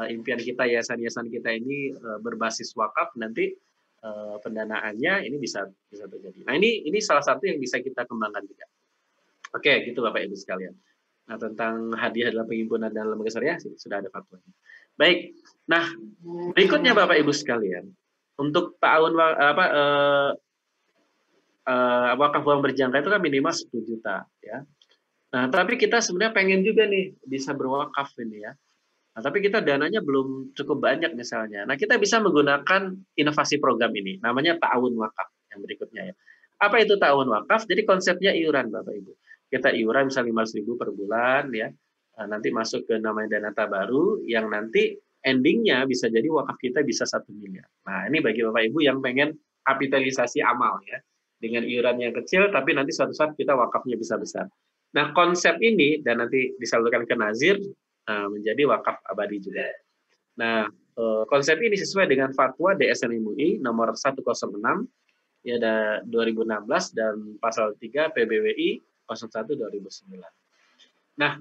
impian kita, yayasan-yayasan kita ini berbasis wakaf, nanti pendanaannya ini bisa terjadi. Nah, ini salah satu yang bisa kita kembangkan juga. Oke, gitu Bapak Ibu sekalian. Nah, tentang hadiah dalam penghimpunan dan lembaga syariah sudah ada fatwanya. Baik. Nah, berikutnya Bapak Ibu sekalian, untuk tahun wakaf uang berjangka itu kan minimal 10 juta ya. Nah, tapi kita sebenarnya pengen juga nih bisa berwakaf ini ya. Nah, tapi kita dananya belum cukup banyak misalnya. Nah, kita bisa menggunakan inovasi program ini, namanya ta'awun wakaf yang berikutnya ya. Apa itu ta'awun wakaf? Jadi konsepnya iuran Bapak Ibu. Kita iuran misalnya 500.000 per bulan ya. Nah, nanti masuk ke namanya dana tabaru yang nanti endingnya bisa jadi wakaf kita bisa 1 miliar. Nah, ini bagi Bapak Ibu yang pengen kapitalisasi amal ya. Dengan iuran yang kecil, tapi nanti suatu saat kita wakafnya bisa besar. Nah, konsep ini dan nanti disalurkan ke nazir menjadi wakaf abadi juga. Nah, konsep ini sesuai dengan fatwa DSN MUI nomor 106 ya 2016 dan pasal 3 PBWI 01 2009. Nah,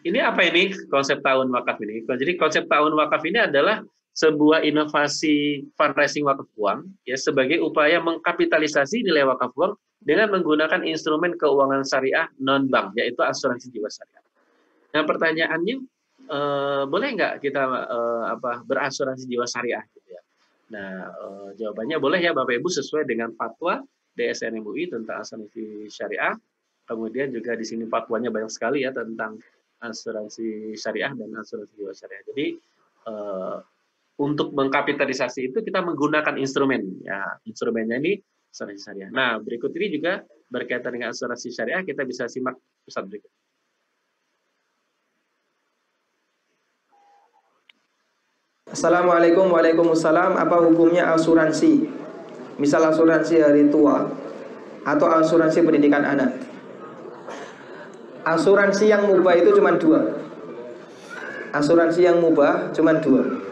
ini apa ini konsep tahun wakaf ini? Jadi konsep tahun wakaf ini adalah sebuah inovasi fundraising wakaf uang ya sebagai upaya mengkapitalisasi nilai wakaf uang dengan menggunakan instrumen keuangan syariah non bank yaitu asuransi jiwa syariah. Nah, pertanyaannya boleh nggak kita berasuransi jiwa syariah gitu ya? Nah, jawabannya boleh ya Bapak Ibu sesuai dengan fatwa DSN MUI tentang asuransi syariah. Kemudian juga di sini fatwanya banyak sekali ya tentang asuransi syariah dan asuransi jiwa syariah. Jadi untuk mengkapitalisasi itu kita menggunakan instrumen ya, instrumennya ini asuransi syariah. Nah, berikut ini juga berkaitan dengan asuransi syariah, kita bisa simak Ustaz berikut. Assalamualaikum, waalaikumsalam. Apa hukumnya asuransi? Misal asuransi hari tua atau asuransi pendidikan anak. Asuransi yang mubah itu cuma 2. Asuransi yang mubah cuma 2.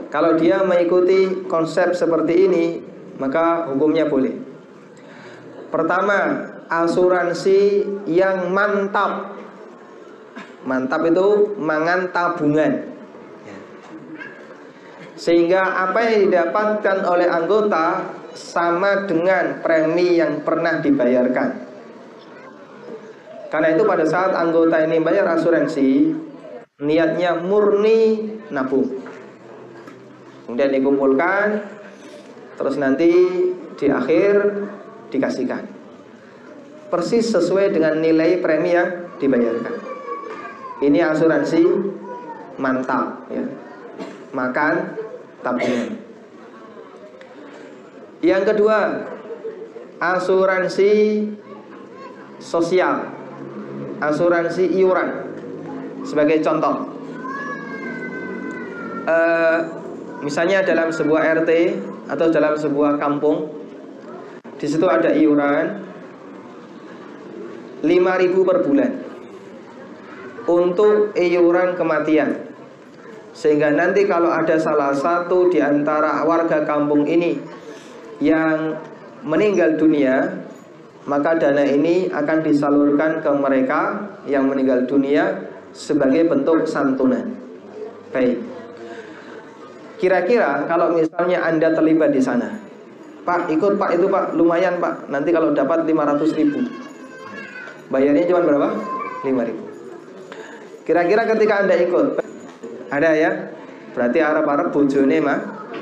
Kalau dia mengikuti konsep seperti ini, maka hukumnya boleh. Pertama, asuransi yang mantap. Mantap itu mangan tabungan. Sehingga apa yang didapatkan oleh anggota sama dengan premi yang pernah dibayarkan. Karena itu pada saat anggota ini bayar asuransi, niatnya murni nabung. Kemudian dikumpulkan, terus nanti di akhir dikasihkan. Persis sesuai dengan nilai premi yang dibayarkan. Ini asuransi mantap ya. Makan tabungan. Yang kedua, asuransi sosial, asuransi iuran. Sebagai contoh, misalnya dalam sebuah RT atau dalam sebuah kampung, di situ ada iuran 5.000 per bulan untuk iuran kematian. Sehingga nanti kalau ada salah satu di antara warga kampung ini yang meninggal dunia, maka dana ini akan disalurkan ke mereka yang meninggal dunia sebagai bentuk santunan. Baik. Kira-kira kalau misalnya Anda terlibat di sana, Pak, ikut Pak, itu Pak, lumayan Pak. Nanti kalau dapat 500.000, bayarnya cuma berapa? 5.000. Kira-kira ketika Anda ikut, ada ya? Berarti harap-harap bojone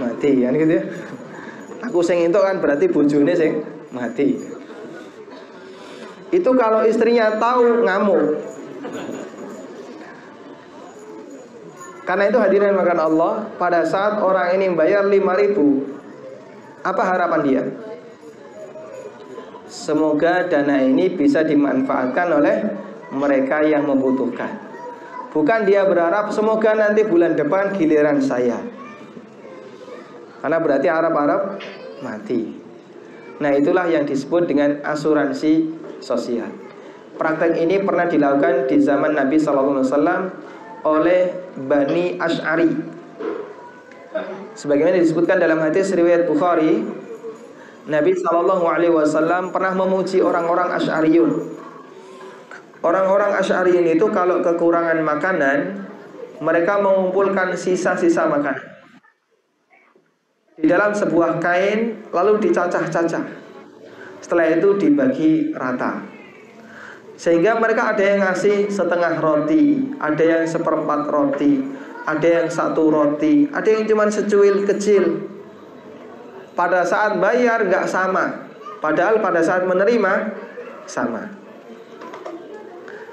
mati, kan gitu ya? Aku sing itu kan berarti bojone sing mati. Itu kalau istrinya tahu ngamuk. Karena itu hadirin makan Allah, pada saat orang ini membayar 5.000, apa harapan dia? Semoga dana ini bisa dimanfaatkan oleh mereka yang membutuhkan. Bukan dia berharap semoga nanti bulan depan giliran saya. Karena berarti harap-harap mati. Nah, itulah yang disebut dengan asuransi sosial. Praktek ini pernah dilakukan di zaman Nabi SAW oleh Bani Asy'ari. Sebagaimana disebutkan dalam hadis riwayat Bukhari, Nabi SAW pernah memuji orang-orang Asy'ariyun. Orang-orang Asy'ariyin itu kalau kekurangan makanan, mereka mengumpulkan sisa-sisa makanan di dalam sebuah kain, lalu dicacah-cacah. Setelah itu dibagi rata. Sehingga mereka ada yang ngasih setengah roti, ada yang seperempat roti, ada yang satu roti, ada yang cuma secuil kecil. Pada saat bayar nggak sama, padahal pada saat menerima sama.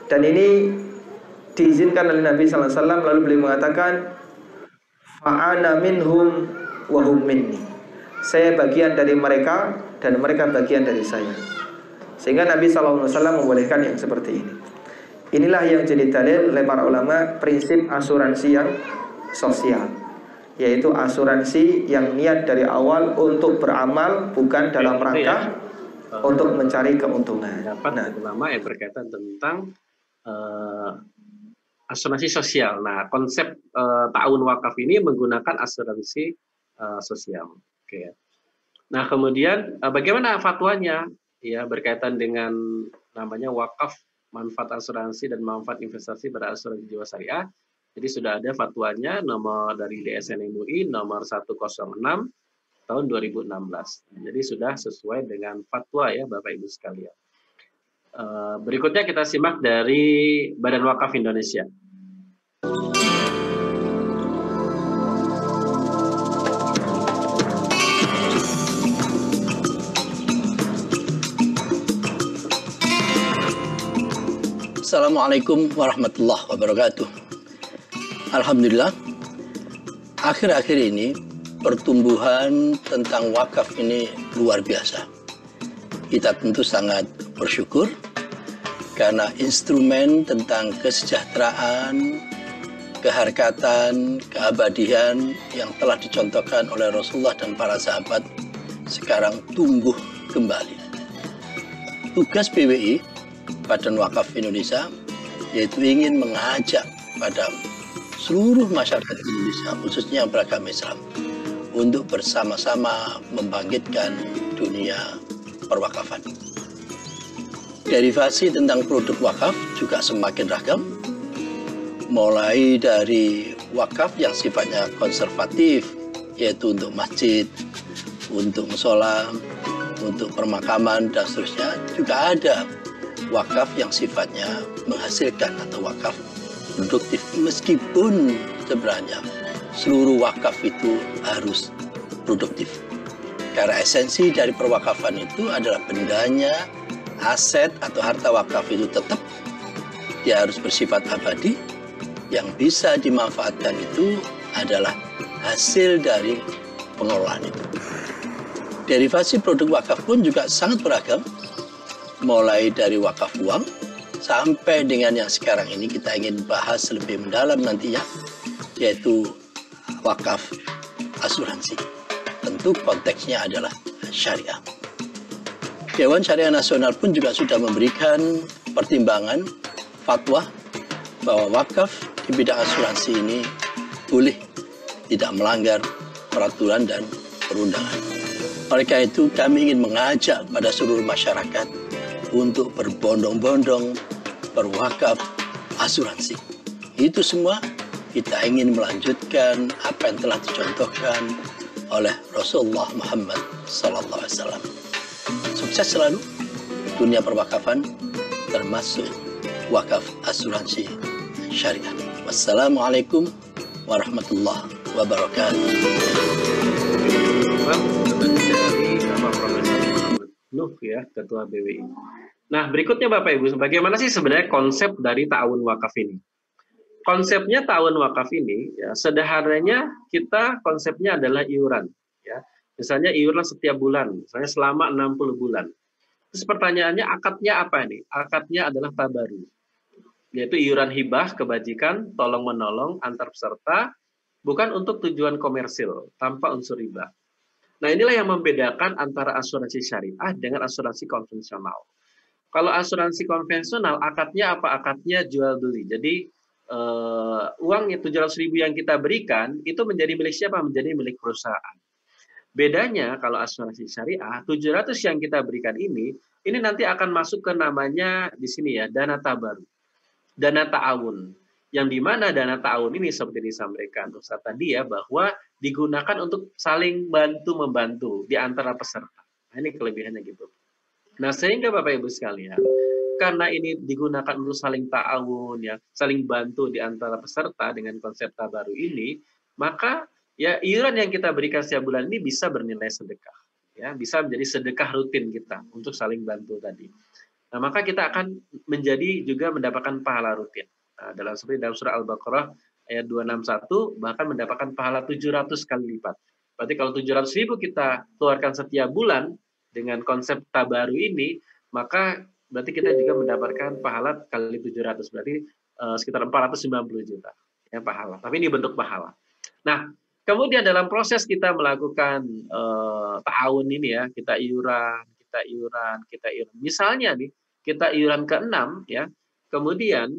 Dan ini diizinkan oleh Nabi SAW, lalu beliau mengatakan, fa'ana minhum wa hum minni. Saya bagian dari mereka dan mereka bagian dari saya. Sehingga Nabi SAW membolehkan yang seperti ini. Inilah yang jadi dalil oleh para ulama prinsip asuransi yang sosial, yaitu asuransi yang niat dari awal untuk beramal, bukan dalam rangka untuk mencari keuntungan. Dapat ulama yang berkaitan tentang asuransi sosial. Nah, konsep ta'awun wakaf ini menggunakan asuransi sosial. Oke. Nah, kemudian bagaimana fatwanya? Ya, berkaitan dengan namanya wakaf, manfaat asuransi dan manfaat investasi pada asuransi jiwa syariah. Jadi sudah ada fatwanya nomor dari DSN MUI nomor 106 tahun 2016. Jadi sudah sesuai dengan fatwa ya Bapak Ibu sekalian. Berikutnya kita simak dari Badan Wakaf Indonesia. Assalamualaikum warahmatullahi wabarakatuh. Alhamdulillah, akhir-akhir ini pertumbuhan tentang wakaf ini luar biasa. Kita tentu sangat bersyukur karena instrumen tentang kesejahteraan, keharkatan, keabadian yang telah dicontohkan oleh Rasulullah dan para sahabat sekarang tumbuh kembali. Tugas BWI, Badan Wakaf Indonesia, yaitu ingin mengajak pada seluruh masyarakat Indonesia, khususnya yang beragama Islam, untuk bersama-sama membangkitkan dunia perwakafan. Derivasi tentang produk wakaf juga semakin ragam, mulai dari wakaf yang sifatnya konservatif, yaitu untuk masjid, untuk mushola, untuk permakaman, dan seterusnya. Juga ada wakaf yang sifatnya menghasilkan atau wakaf produktif, meskipun sebenarnya seluruh wakaf itu harus produktif. Karena esensi dari perwakafan itu adalah bendanya, aset atau harta wakaf itu tetap dia harus bersifat abadi. Yang bisa dimanfaatkan itu adalah hasil dari pengelolaan itu. Derivasi produk wakaf pun juga sangat beragam, mulai dari wakaf uang sampai dengan yang sekarang ini kita ingin bahas lebih mendalam nantinya, yaitu wakaf asuransi. Tentu konteksnya adalah syariah. Dewan Syariah Nasional pun juga sudah memberikan pertimbangan fatwa bahwa wakaf di bidang asuransi ini boleh tidak melanggar peraturan dan perundangan. Oleh karena itu kami ingin mengajak pada seluruh masyarakat untuk berbondong-bondong berwakaf asuransi. Itu semua kita ingin melanjutkan apa yang telah dicontohkan oleh Rasulullah Muhammad SAW. Sukses selalu dunia perwakafan, termasuk wakaf asuransi syariah. Wassalamualaikum warahmatullahi wabarakatuh. Dari Bapak Profesor Muhammad Nuh ya, Ketua BWI. Nah, berikutnya Bapak Ibu, bagaimana sih sebenarnya konsep dari ta'awun wakaf ini? Konsepnya ta'awun wakaf ini, ya, sederhananya kita konsepnya adalah iuran. Ya. Misalnya iuran setiap bulan, misalnya selama 60 bulan. Terus pertanyaannya, akadnya apa nih? Akadnya adalah tabaru, yaitu iuran hibah, kebajikan, tolong-menolong antar peserta, bukan untuk tujuan komersil, tanpa unsur riba. Nah, inilah yang membedakan antara asuransi syariah dengan asuransi konvensional. Kalau asuransi konvensional, akadnya apa? Akadnya jual beli. Jadi, uang 700.000 yang kita berikan, itu menjadi milik siapa? Menjadi milik perusahaan. Bedanya, kalau asuransi syariah, 700 yang kita berikan ini nanti akan masuk ke namanya di sini ya, dana tabaru. Dana ta'awun, yang dimana dana ta'awun ini seperti disampaikan Ustaz tadi ya, bahwa digunakan untuk saling bantu-membantu di antara peserta. Nah, ini kelebihannya gitu. Nah, sehingga Bapak Ibu sekalian, karena ini digunakan untuk saling ta'awun, ya, saling bantu di antara peserta dengan konsep tabaru ini, maka ya iuran yang kita berikan setiap bulan ini bisa bernilai sedekah. Ya, bisa menjadi sedekah rutin kita untuk saling bantu tadi. Nah, maka kita akan menjadi juga mendapatkan pahala rutin. Nah, seperti dalam surah Al-Baqarah ayat 261, bahkan mendapatkan pahala 700 kali lipat. Berarti kalau 700.000 kita keluarkan setiap bulan dengan konsep tabaru ini, maka berarti kita juga mendapatkan pahala kali 700, berarti sekitar 490 juta ya pahala. Tapi ini bentuk pahala. Nah, kemudian dalam proses kita melakukan ta'awun ini ya, kita iuran. Misalnya nih, kita iuran ke-6 ya, kemudian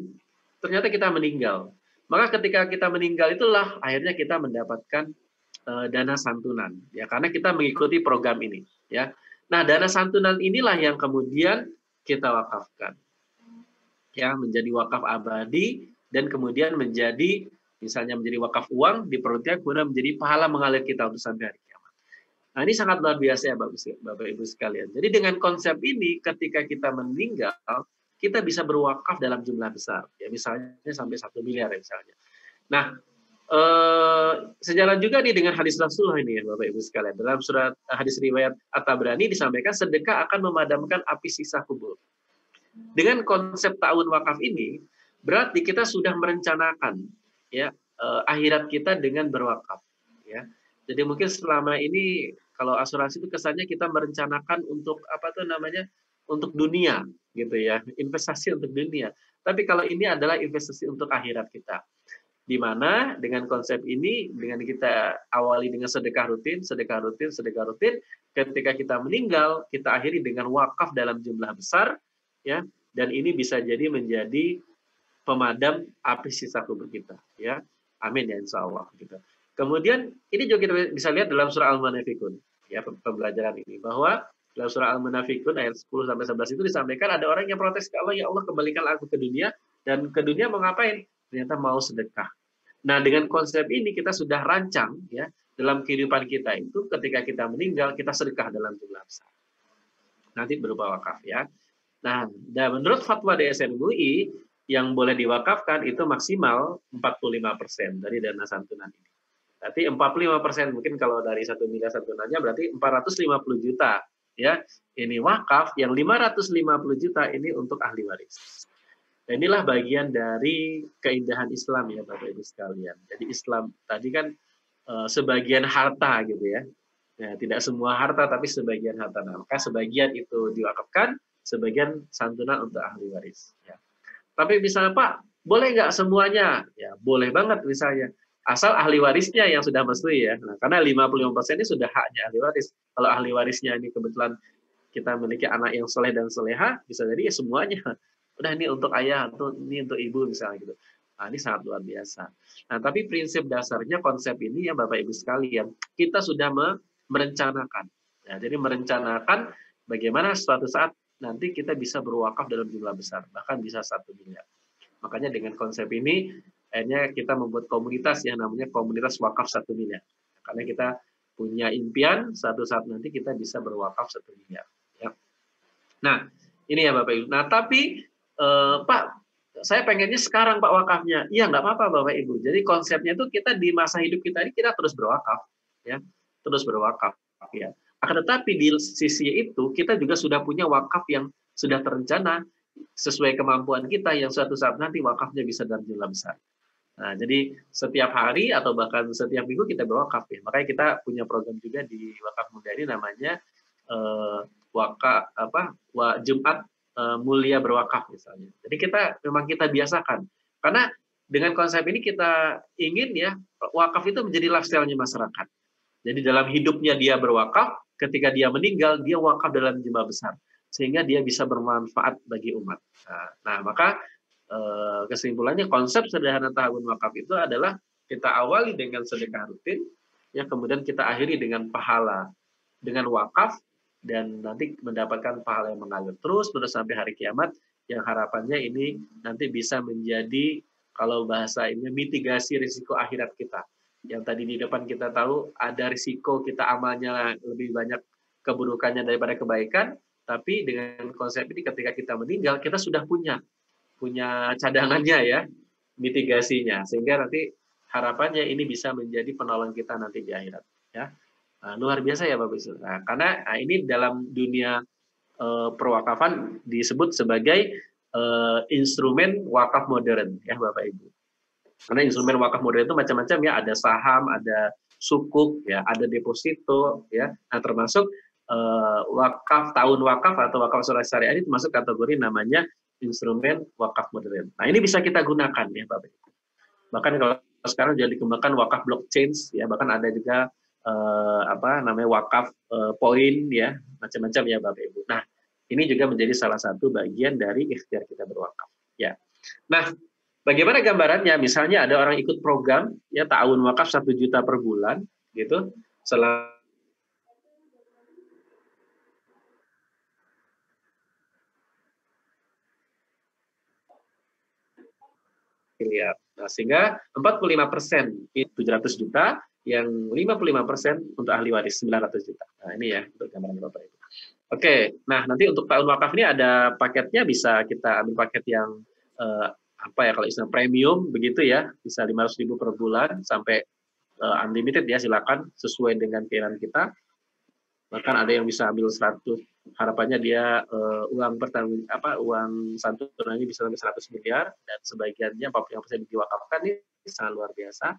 ternyata kita meninggal. Maka ketika kita meninggal itulah akhirnya kita mendapatkan dana santunan ya, karena kita mengikuti program ini ya. Nah, dana santunan inilah yang kemudian kita wakafkan. Ya, menjadi wakaf abadi dan kemudian menjadi misalnya menjadi wakaf uang diperuntukkan kemudian menjadi pahala mengalir kita untuk sampai hari kiamat. Nah, ini sangat luar biasa ya Bapak Ibu sekalian. Jadi dengan konsep ini ketika kita meninggal, kita bisa berwakaf dalam jumlah besar. Ya, misalnya sampai 1 miliar ya, misalnya. Nah, sejalan juga nih dengan hadis Rasulullah ini ya Bapak Ibu sekalian. Dalam surat hadis riwayat At-Tabrani disampaikan sedekah akan memadamkan api siksa kubur. Dengan konsep ta'awun wakaf ini, berarti kita sudah merencanakan ya akhirat kita dengan berwakaf ya. Jadi mungkin selama ini kalau asuransi itu kesannya kita merencanakan untuk untuk dunia gitu ya, investasi untuk dunia. Tapi kalau ini adalah investasi untuk akhirat kita. Di mana dengan konsep ini dengan kita awali dengan sedekah rutin, ketika kita meninggal kita akhiri dengan wakaf dalam jumlah besar ya, dan ini bisa jadi menjadi pemadam api sisa kubur kita ya. Amin ya insyaallah gitu. Kemudian ini juga kita bisa lihat dalam surah Al-Munafikun ya, pembelajaran ini bahwa dalam surah Al-Munafikun ayat 10 sampai 11 itu disampaikan ada orang yang protes ke Allah, ya Allah kembalikan aku ke dunia, dan ke dunia mau ngapain? Ternyata mau sedekah. Nah, dengan konsep ini kita sudah rancang ya dalam kehidupan kita itu ketika kita meninggal kita sedekah dalam jumlah besar. Nanti berupa wakaf ya. Nah, dan menurut fatwa DSN MUI yang boleh diwakafkan itu maksimal 45% dari dana santunan ini. Berarti 45%, mungkin kalau dari 1 miliar santunannya berarti 450 juta. Ya, ini wakaf, yang 550 juta ini untuk ahli waris. Dan inilah bagian dari keindahan Islam ya Bapak Ibu sekalian. Jadi Islam tadi kan sebagian harta gitu ya. Ya, tidak semua harta tapi sebagian harta. Nah, maka sebagian itu diwakafkan, sebagian santunan untuk ahli waris. Ya. Tapi misalnya Pak, boleh nggak semuanya? Ya boleh banget misalnya. Asal ahli warisnya yang sudah merestui ya. Nah, karena 55% ini sudah haknya ahli waris. Kalau ahli warisnya ini kebetulan kita memiliki anak yang soleh dan soleha, bisa jadi ya semuanya. Udah ini untuk ayah, ini untuk ibu misalnya gitu. Nah, ini sangat luar biasa. Nah, tapi prinsip dasarnya konsep ini ya Bapak Ibu sekalian, kita sudah merencanakan. Ya, jadi merencanakan bagaimana suatu saat nanti kita bisa berwakaf dalam jumlah besar, bahkan bisa 1 miliar. Makanya dengan konsep ini, akhirnya kita membuat komunitas yang namanya komunitas wakaf 1 miliar. Karena kita punya impian, suatu saat nanti kita bisa berwakaf 1 miliar. Ya. Nah, ini ya Bapak Ibu. Nah, tapi Pak, saya pengennya sekarang Pak wakafnya. Iya, nggak apa-apa Bapak Ibu. Jadi konsepnya itu kita di masa hidup kita ini kita terus berwakaf. Ya, terus berwakaf. Ya. Akan tetapi di sisi itu, kita juga sudah punya wakaf yang sudah terencana, sesuai kemampuan kita yang suatu saat nanti wakafnya bisa dalam jumlah besar. Nah, jadi setiap hari atau bahkan setiap minggu kita berwakaf ya. Makanya kita punya program juga di Wakaf Muda ini namanya Jumat Mulia Berwakaf misalnya. Jadi memang kita biasakan. Karena dengan konsep ini kita ingin ya wakaf itu menjadi lifestyle-nya masyarakat. Jadi dalam hidupnya dia berwakaf, ketika dia meninggal dia wakaf dalam jumlah besar. Sehingga dia bisa bermanfaat bagi umat. Nah maka kesimpulannya konsep sederhana tahun wakaf itu adalah kita awali dengan sedekah rutin, ya kemudian kita akhiri dengan pahala, dengan wakaf, dan nanti mendapatkan pahala yang mengalir terus sampai hari kiamat, yang harapannya ini nanti bisa menjadi, kalau bahasa ini, mitigasi risiko akhirat kita. Yang tadi di depan kita tahu ada risiko kita amalnya lebih banyak keburukannya daripada kebaikan. Tapi dengan konsep ini ketika kita meninggal, kita sudah punya cadangannya ya, mitigasinya. Sehingga nanti harapannya ini bisa menjadi penolong kita nanti di akhirat. Ya. Nah, luar biasa ya Bapak Ibu. Nah, karena ini dalam dunia perwakafan disebut sebagai instrumen wakaf modern ya Bapak Ibu. Karena instrumen wakaf modern itu macam-macam ya, ada saham, ada sukuk, ya, ada deposito, ya. Nah, termasuk wakaf tahun wakaf atau wakaf syariah ini termasuk kategori namanya instrumen wakaf modern. Nah, ini bisa kita gunakan ya Bapak Ibu. Bahkan kalau sekarang jadi dikembangkan wakaf blockchain ya, bahkan ada juga namanya wakaf poin ya, macam-macam ya Bapak Ibu. Nah, ini juga menjadi salah satu bagian dari ikhtiar kita berwakaf ya. Nah, bagaimana gambarannya? Misalnya ada orang ikut program ya tahun wakaf 1 juta per bulan gitu. Selama miliar. Nah, sehingga 45% itu 700 juta, yang 55% untuk ahli waris 900 juta. Nah, ini ya untuk gambaran Bapak Ibu. Oke, nah nanti untuk tahun wakaf ini ada paketnya, bisa kita ambil paket yang kalau istilah premium begitu ya, bisa 500.000 per bulan sampai unlimited ya, silakan sesuai dengan keinginan kita. Bahkan ada yang bisa ambil 100, harapannya dia uang santunannya bisa sampai 100 miliar, dan sebagiannya 40% diwakafkan, ini sangat luar biasa.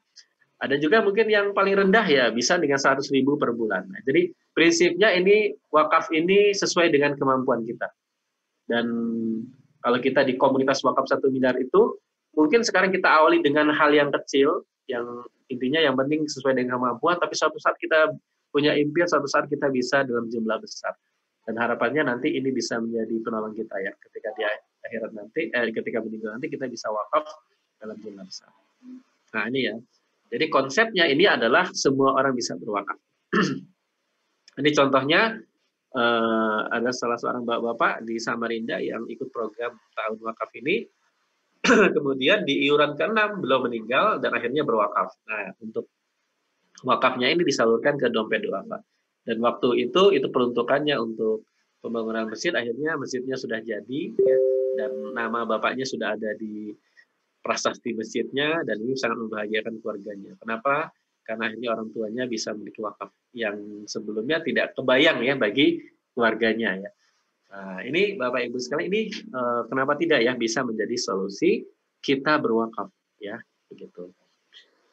Ada juga mungkin yang paling rendah ya, bisa dengan 100.000 per bulan. Nah, jadi prinsipnya ini wakaf ini sesuai dengan kemampuan kita. Dan kalau kita di komunitas wakaf 1 miliar itu, mungkin sekarang kita awali dengan hal yang kecil, yang intinya yang penting sesuai dengan kemampuan, tapi suatu saat kita punya impian, suatu saat kita bisa dalam jumlah besar. Dan harapannya nanti ini bisa menjadi penolong kita ya, ketika di akhirat nanti, ketika meninggal nanti kita bisa wakaf dalam jumlah besar. Nah ini ya, jadi konsepnya ini adalah semua orang bisa berwakaf. Ini contohnya, ada salah seorang bapak-bapak di Samarinda yang ikut program tahun wakaf ini, kemudian di iuran ke-6 belum meninggal dan akhirnya berwakaf. Nah, untuk wakafnya ini disalurkan ke dompet duafa. Dan waktu itu peruntukannya untuk pembangunan masjid, akhirnya masjidnya sudah jadi, ya, dan nama bapaknya sudah ada di prasasti masjidnya, dan ini sangat membahagiakan keluarganya. Kenapa? karena akhirnya orang tuanya bisa memiliki wakaf yang sebelumnya tidak kebayang ya bagi keluarganya ya. Nah, ini Bapak Ibu sekalian, ini kenapa tidak ya bisa menjadi solusi kita berwakaf ya, begitu.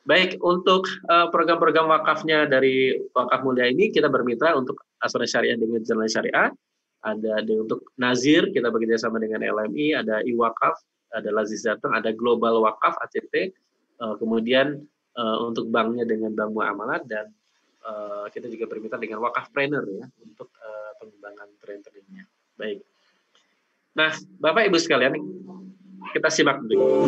Baik, untuk program-program wakafnya dari Wakaf Mulia ini kita bermitra untuk asuransi syariah dengan jalan syariah, ada untuk Nazir kita bekerja sama dengan LMI, ada iWakaf, ada Lazis Datang, ada Global Wakaf ACT, kemudian untuk banknya dengan Bank Muamalat, dan kita juga bermitra dengan Wakafpreneur ya untuk pengembangan trainingnya. Baik. Nah, Bapak Ibu sekalian, kita simak dulu.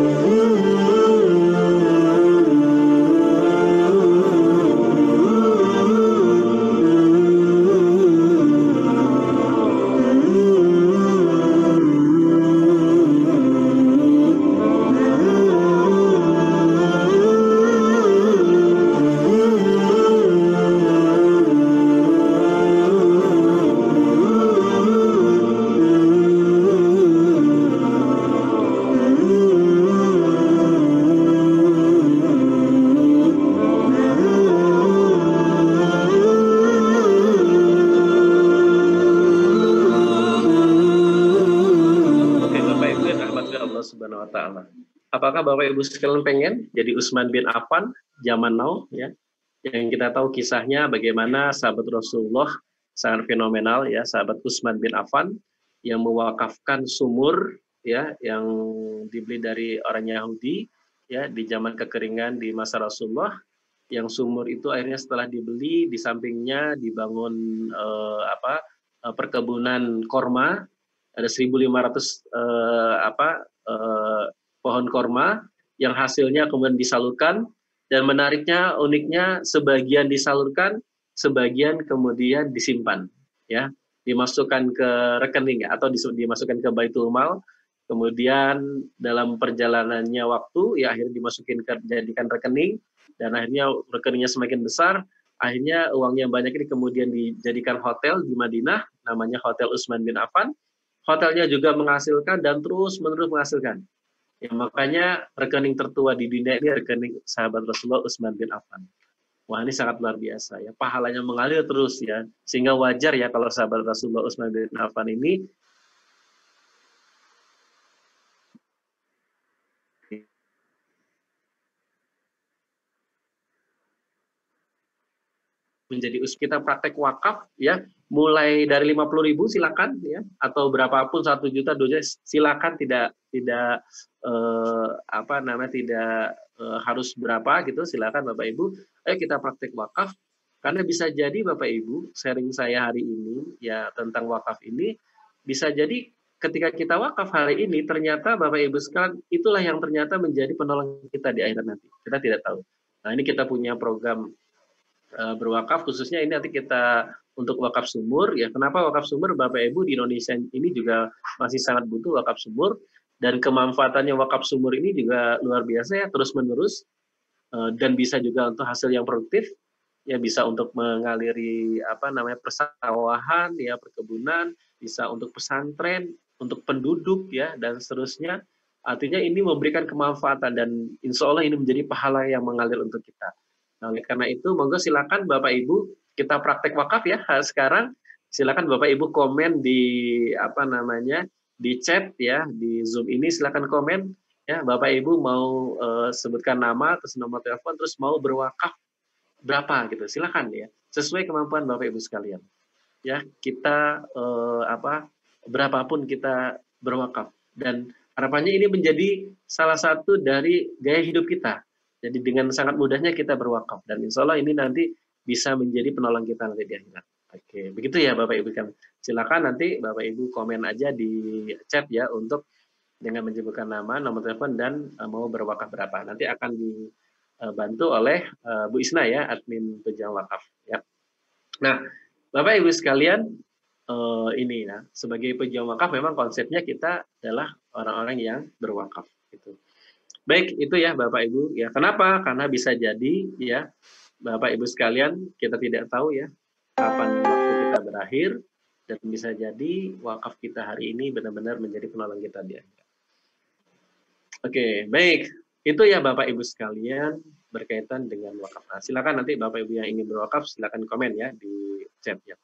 Apakah Bapak Ibu sekalian pengen jadi Utsman bin Affan zaman now ya? Yang kita tahu kisahnya bagaimana sahabat Rasulullah sangat fenomenal ya, sahabat Utsman bin Affan yang mewakafkan sumur ya yang dibeli dari orang Yahudi ya di zaman kekeringan di masa Rasulullah, yang sumur itu akhirnya setelah dibeli di sampingnya dibangun perkebunan korma, ada 1.500 pohon korma yang hasilnya kemudian disalurkan, dan menariknya, uniknya, sebagian disalurkan, sebagian kemudian disimpan, ya, dimasukkan ke rekening atau dimasukkan ke Baitul Mal, kemudian dalam perjalanannya waktu, ya akhirnya dijadikan rekening, dan akhirnya rekeningnya semakin besar, akhirnya uang yang banyak ini kemudian dijadikan hotel di Madinah, namanya Hotel Utsman bin Affan. Hotelnya juga menghasilkan dan terus-menerus menghasilkan. Ya, makanya rekening tertua di dunia ini rekening sahabat Rasulullah Utsman bin Affan. Wah, ini sangat luar biasa ya, pahalanya mengalir terus ya, sehingga wajar ya kalau sahabat Rasulullah Utsman bin Affan ini menjadi kita praktek wakaf ya, mulai dari 50.000 silakan ya, atau berapapun 1 juta 2 juta silakan, tidak harus berapa gitu, silakan Bapak Ibu, ayo kita praktek wakaf, karena bisa jadi Bapak Ibu sharing saya hari ini ya tentang wakaf ini, bisa jadi ketika kita wakaf hari ini ternyata Bapak Ibu sekalian itulah yang ternyata menjadi penolong kita di akhirat nanti, kita tidak tahu. Nah, ini kita punya program berwakaf, khususnya ini nanti kita untuk wakaf sumur ya. Kenapa wakaf sumur? Bapak Ibu di Indonesia ini juga masih sangat butuh wakaf sumur, dan kemanfaatannya wakaf sumur ini juga luar biasa ya, terus menerus, dan bisa juga untuk hasil yang produktif ya, bisa untuk mengaliri persawahan ya, perkebunan, bisa untuk pesantren, untuk penduduk ya, dan seterusnya. Artinya ini memberikan kemanfaatan, dan insya Allah ini menjadi pahala yang mengalir untuk kita. Nah, oleh karena itu, monggo silakan Bapak Ibu kita praktek wakaf ya sekarang. Silakan Bapak Ibu komen di di chat ya, di Zoom ini silakan komen ya, Bapak Ibu mau sebutkan nama, terus nomor telepon, terus mau berwakaf berapa gitu. Silakan ya, sesuai kemampuan Bapak Ibu sekalian. Ya, kita berapapun kita berwakaf, dan harapannya ini menjadi salah satu dari gaya hidup kita. Jadi dengan sangat mudahnya kita berwakaf, dan insya Allah ini nanti bisa menjadi penolong kita nanti di akhirat. Oke, begitu ya Bapak Ibu kan. Silakan nanti Bapak Ibu komen aja di chat ya, untuk dengan menyebutkan nama, nomor telepon, dan mau berwakaf berapa. Nanti akan dibantu oleh Bu Isna ya, admin pejuang wakaf ya. Nah, Bapak Ibu sekalian, ini ya, sebagai pejuang wakaf memang konsepnya kita adalah orang-orang yang berwakaf gitu. Baik, itu ya Bapak Ibu ya. Kenapa? Karena bisa jadi ya Bapak Ibu sekalian, kita tidak tahu ya kapan waktu kita berakhir, dan bisa jadi wakaf kita hari ini benar-benar menjadi penolong kita di akhirat. Oke, baik. Itu ya Bapak Ibu sekalian berkaitan dengan wakaf. Nah, silakan nanti Bapak Ibu yang ingin berwakaf silakan komen ya di chat ya.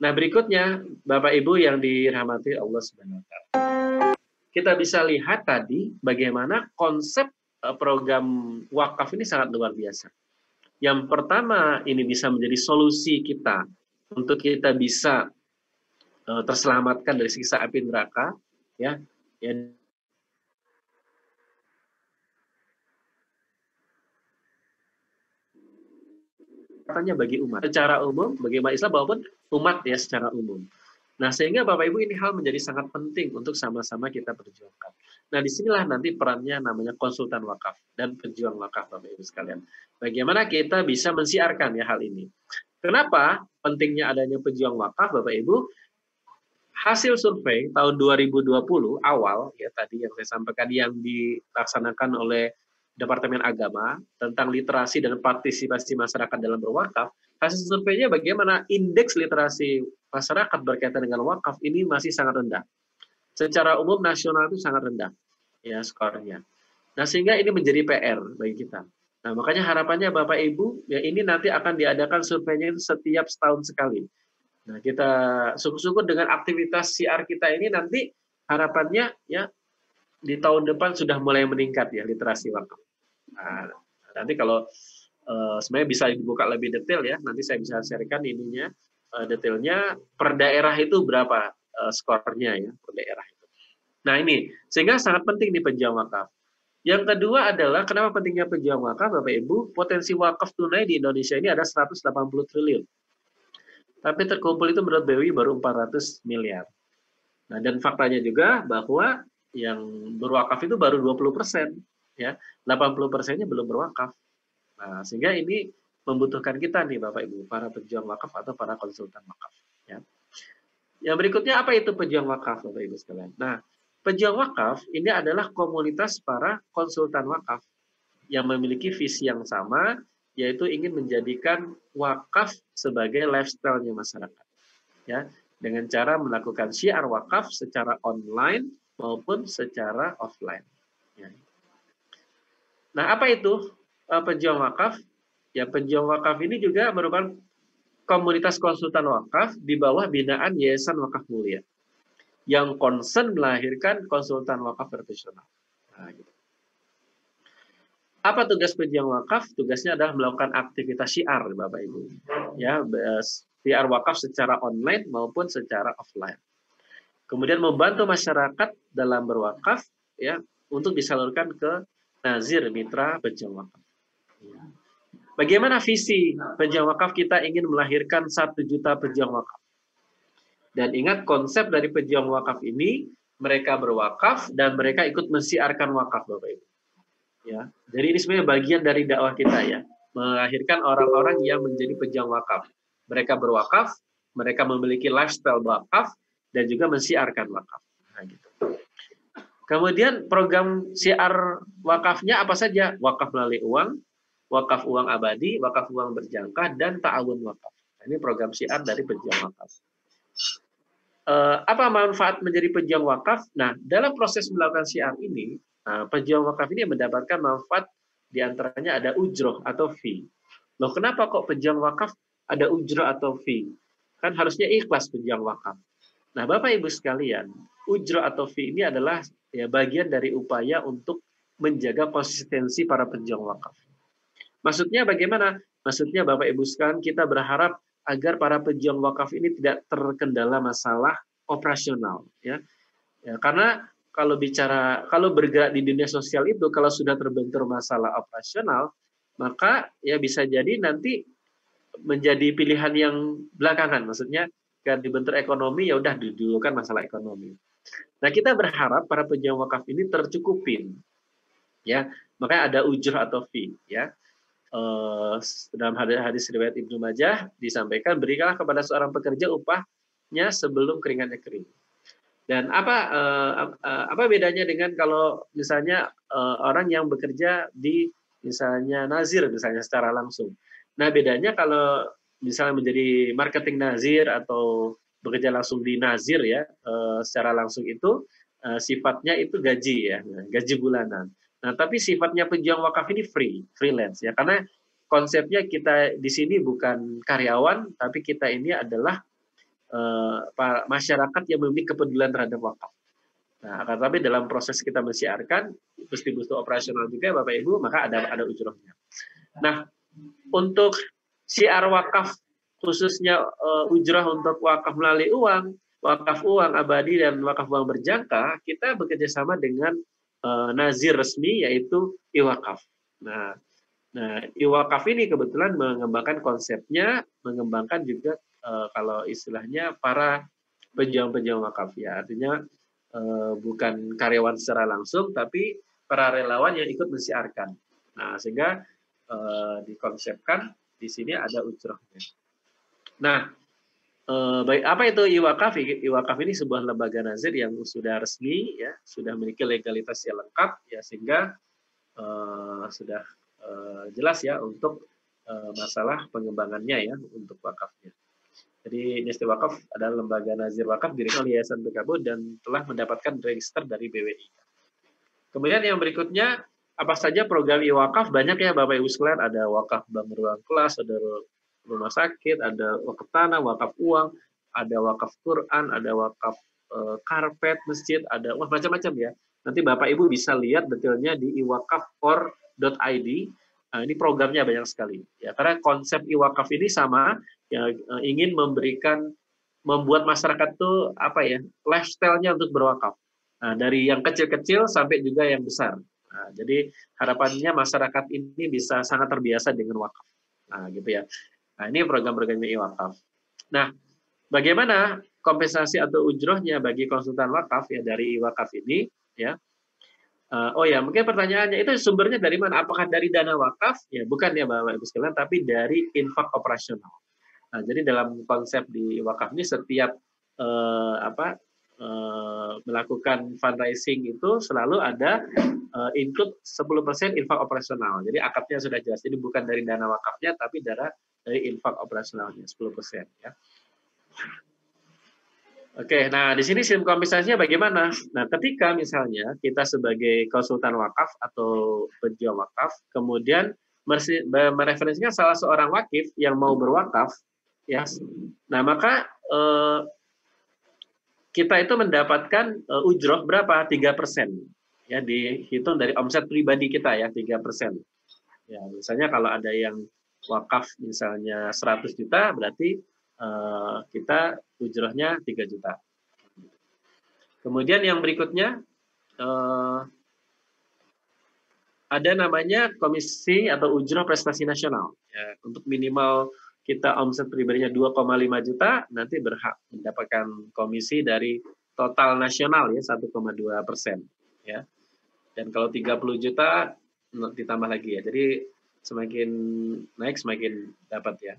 Nah, berikutnya Bapak Ibu yang dirahmati Allah Subhanahu wa taala. Kita bisa lihat tadi bagaimana konsep program wakaf ini sangat luar biasa. Yang pertama, ini bisa menjadi solusi kita untuk kita bisa terselamatkan dari siksa api neraka, ya. Katanya bagi umat secara umum, bagi umat Islam maupun umat ya secara umum. Nah, sehingga Bapak Ibu ini hal menjadi sangat penting untuk sama-sama kita perjuangkan. Nah, disinilah nanti perannya namanya konsultan wakaf dan pejuang wakaf Bapak Ibu sekalian. Bagaimana kita bisa mensiarkan ya hal ini. Kenapa pentingnya adanya pejuang wakaf Bapak Ibu? Hasil survei tahun 2020 awal ya tadi yang saya sampaikan yang dilaksanakan oleh Departemen Agama tentang literasi dan partisipasi masyarakat dalam berwakaf, hasil surveinya bagaimana indeks literasi masyarakat berkaitan dengan wakaf ini masih sangat rendah. Secara umum nasional itu sangat rendah ya skornya. Nah, sehingga ini menjadi PR bagi kita. Nah, makanya harapannya Bapak Ibu ya ini nanti akan diadakan surveinya setiap setahun sekali. Nah, kita syukur-syukur dengan aktivitas siar kita ini nanti harapannya ya di tahun depan sudah mulai meningkat ya literasi wakaf. Nah, nanti kalau sebenarnya bisa dibuka lebih detail ya, nanti saya bisa sharekan ininya detailnya per daerah itu berapa skornya ya per daerah itu. Nah ini sehingga sangat penting di pejuang wakaf. Yang kedua adalah kenapa pentingnya pejuang wakaf Bapak Ibu, potensi wakaf tunai di Indonesia ini ada 180 triliun. Tapi terkumpul itu menurut BWI baru 400 miliar. Nah, dan faktanya juga bahwa yang berwakaf itu baru 20%, ya. 80%-nya belum berwakaf. Nah, sehingga ini membutuhkan kita nih Bapak Ibu, para pejuang wakaf atau para konsultan wakaf, ya. Yang berikutnya apa itu pejuang wakaf Bapak Ibu sekalian? Nah, pejuang wakaf ini adalah komunitas para konsultan wakaf yang memiliki visi yang sama, yaitu ingin menjadikan wakaf sebagai lifestyle-nya masyarakat. Ya, dengan cara melakukan syiar wakaf secara online maupun secara offline. Ya. Nah, apa itu pejuang wakaf? Ya, pejuang wakaf ini juga merupakan komunitas konsultan wakaf di bawah binaan Yayasan Wakaf Mulia yang concern melahirkan konsultan wakaf profesional. Nah, gitu. Apa tugas pejuang wakaf? Tugasnya adalah melakukan aktivitas syiar, Bapak Ibu. Ya, syiar wakaf secara online maupun secara offline. Kemudian membantu masyarakat dalam berwakaf, ya, untuk disalurkan ke nazir mitra pejuang wakaf. Ya. Bagaimana visi pejuang wakaf? Kita ingin melahirkan 1 juta pejuang wakaf. Dan ingat konsep dari pejuang wakaf ini, mereka berwakaf dan mereka ikut mensiarkan wakaf, Bapak Ibu. Ya, jadi ini sebenarnya bagian dari dakwah kita ya, melahirkan orang-orang yang menjadi pejuang wakaf. Mereka berwakaf, mereka memiliki lifestyle wakaf dan juga mensiarkan wakaf. Nah, gitu. Kemudian program siar wakafnya apa saja? Wakaf melalui uang, wakaf uang abadi, wakaf uang berjangka, dan ta'awun wakaf. Nah, ini program siar dari pejuang wakaf. Apa manfaat menjadi pejuang wakaf? Nah, dalam proses melakukan siar ini, pejuang wakaf ini mendapatkan manfaat diantaranya ada ujroh atau fee. Loh, kenapa kok pejuang wakaf ada ujroh atau fee? Kan harusnya ikhlas pejuang wakaf. Nah, Bapak Ibu sekalian, ujroh atau fee ini adalah ya bagian dari upaya untuk menjaga konsistensi para pejuang wakaf. Maksudnya bagaimana? Maksudnya Bapak Ibu sekalian, kita berharap agar para pejuang wakaf ini tidak terkendala masalah operasional, ya. Ya, karena kalau bergerak di dunia sosial itu, kalau sudah terbentur masalah operasional, maka ya bisa jadi nanti menjadi pilihan yang belakangan. Maksudnya, kan dibentur ekonomi, ya udah didulukan masalah ekonomi. Nah, kita berharap para pejuang wakaf ini tercukupin, ya. Makanya ada ujur atau fee, ya. Dalam hadis riwayat Ibnu Majah disampaikan, berikanlah kepada seorang pekerja upahnya sebelum keringatnya kering. Dan apa bedanya dengan kalau misalnya orang yang bekerja di misalnya nazir misalnya secara langsung. Nah, bedanya kalau misalnya menjadi marketing nazir atau bekerja langsung di nazir ya, secara langsung itu sifatnya itu gaji ya, gaji bulanan. Nah, tapi sifatnya pejuang wakaf ini freelance ya, karena konsepnya kita di sini bukan karyawan, tapi kita ini adalah masyarakat yang memiliki kepedulian terhadap wakaf. Nah, akan tapi dalam proses kita mensiarkan, mesti butuh operasional juga Bapak Ibu, maka ada ujrohnya. Nah, untuk siar wakaf, khususnya ujroh untuk wakaf melalui uang, wakaf uang abadi dan wakaf uang berjangka, kita bekerja sama dengan nazir resmi yaitu iwakaf. Nah, iwakaf ini kebetulan mengembangkan konsepnya, mengembangkan juga kalau istilahnya para pejuang-pejuang wakaf ya, artinya bukan karyawan secara langsung, tapi para relawan yang ikut mensiarkan. Nah, sehingga dikonsepkan di sini ada ujrohnya. Nah, baik, apa itu iwakaf? Iwakaf ini sebuah lembaga nazir yang sudah resmi, ya, sudah memiliki legalitas yang lengkap, ya, sehingga sudah jelas ya untuk masalah pengembangannya ya untuk wakafnya. Jadi Nesti Wakaf adalah lembaga nazir wakaf didirikan oleh Yayasan Bekabo dan telah mendapatkan register dari BWI. Kemudian yang berikutnya, apa saja program iwakaf? Banyak ya Bapak Ibu sekalian, ada wakaf bangun ruang kelas, ada rumah sakit, ada wakaf tanah, wakaf uang, ada wakaf Quran, ada wakaf karpet masjid, ada macam-macam ya. Nanti Bapak Ibu bisa lihat detailnya di iwakaf.or.id. Nah, ini programnya banyak sekali ya, karena konsep iwakaf ini sama ya, ingin membuat masyarakat tuh apa ya, lifestyle-nya untuk berwakaf. Nah, dari yang kecil-kecil sampai juga yang besar. Nah, jadi harapannya masyarakat ini bisa sangat terbiasa dengan wakaf. Nah, gitu ya. Nah, ini program-programnya iwakaf. Nah, bagaimana kompensasi atau ujrohnya bagi konsultan wakaf ya dari iwakaf ini ya? Oh ya, mungkin pertanyaannya itu sumbernya dari mana? Apakah dari dana wakaf? Ya, bukan ya Bapak Ibu sekalian, tapi dari infak operasional. Nah, jadi dalam konsep di wakaf ini setiap melakukan fundraising itu selalu ada include 10% infak operasional. Jadi akadnya sudah jelas. Jadi bukan dari dana wakafnya, tapi dari infak operasionalnya 10% ya. Oke, nah di sini sistem kompensasinya bagaimana? Nah, ketika misalnya kita sebagai konsultan wakaf atau pejuang wakaf, kemudian mereferensikan salah seorang wakif yang mau berwakaf, ya, nah maka kita itu mendapatkan ujroh berapa? 3%, ya, dihitung dari omset pribadi kita ya, 3%. Ya, misalnya kalau ada yang wakaf misalnya 100 juta, berarti kita ujrohnya 3 juta. Kemudian yang berikutnya ada namanya komisi atau ujroh prestasi nasional. Ya, untuk minimal kita omset pribadinya 2,5 juta, nanti berhak mendapatkan komisi dari total nasional ya 1,2%. Ya. Dan kalau 30 juta ditambah lagi ya. Jadi semakin naik semakin dapat ya.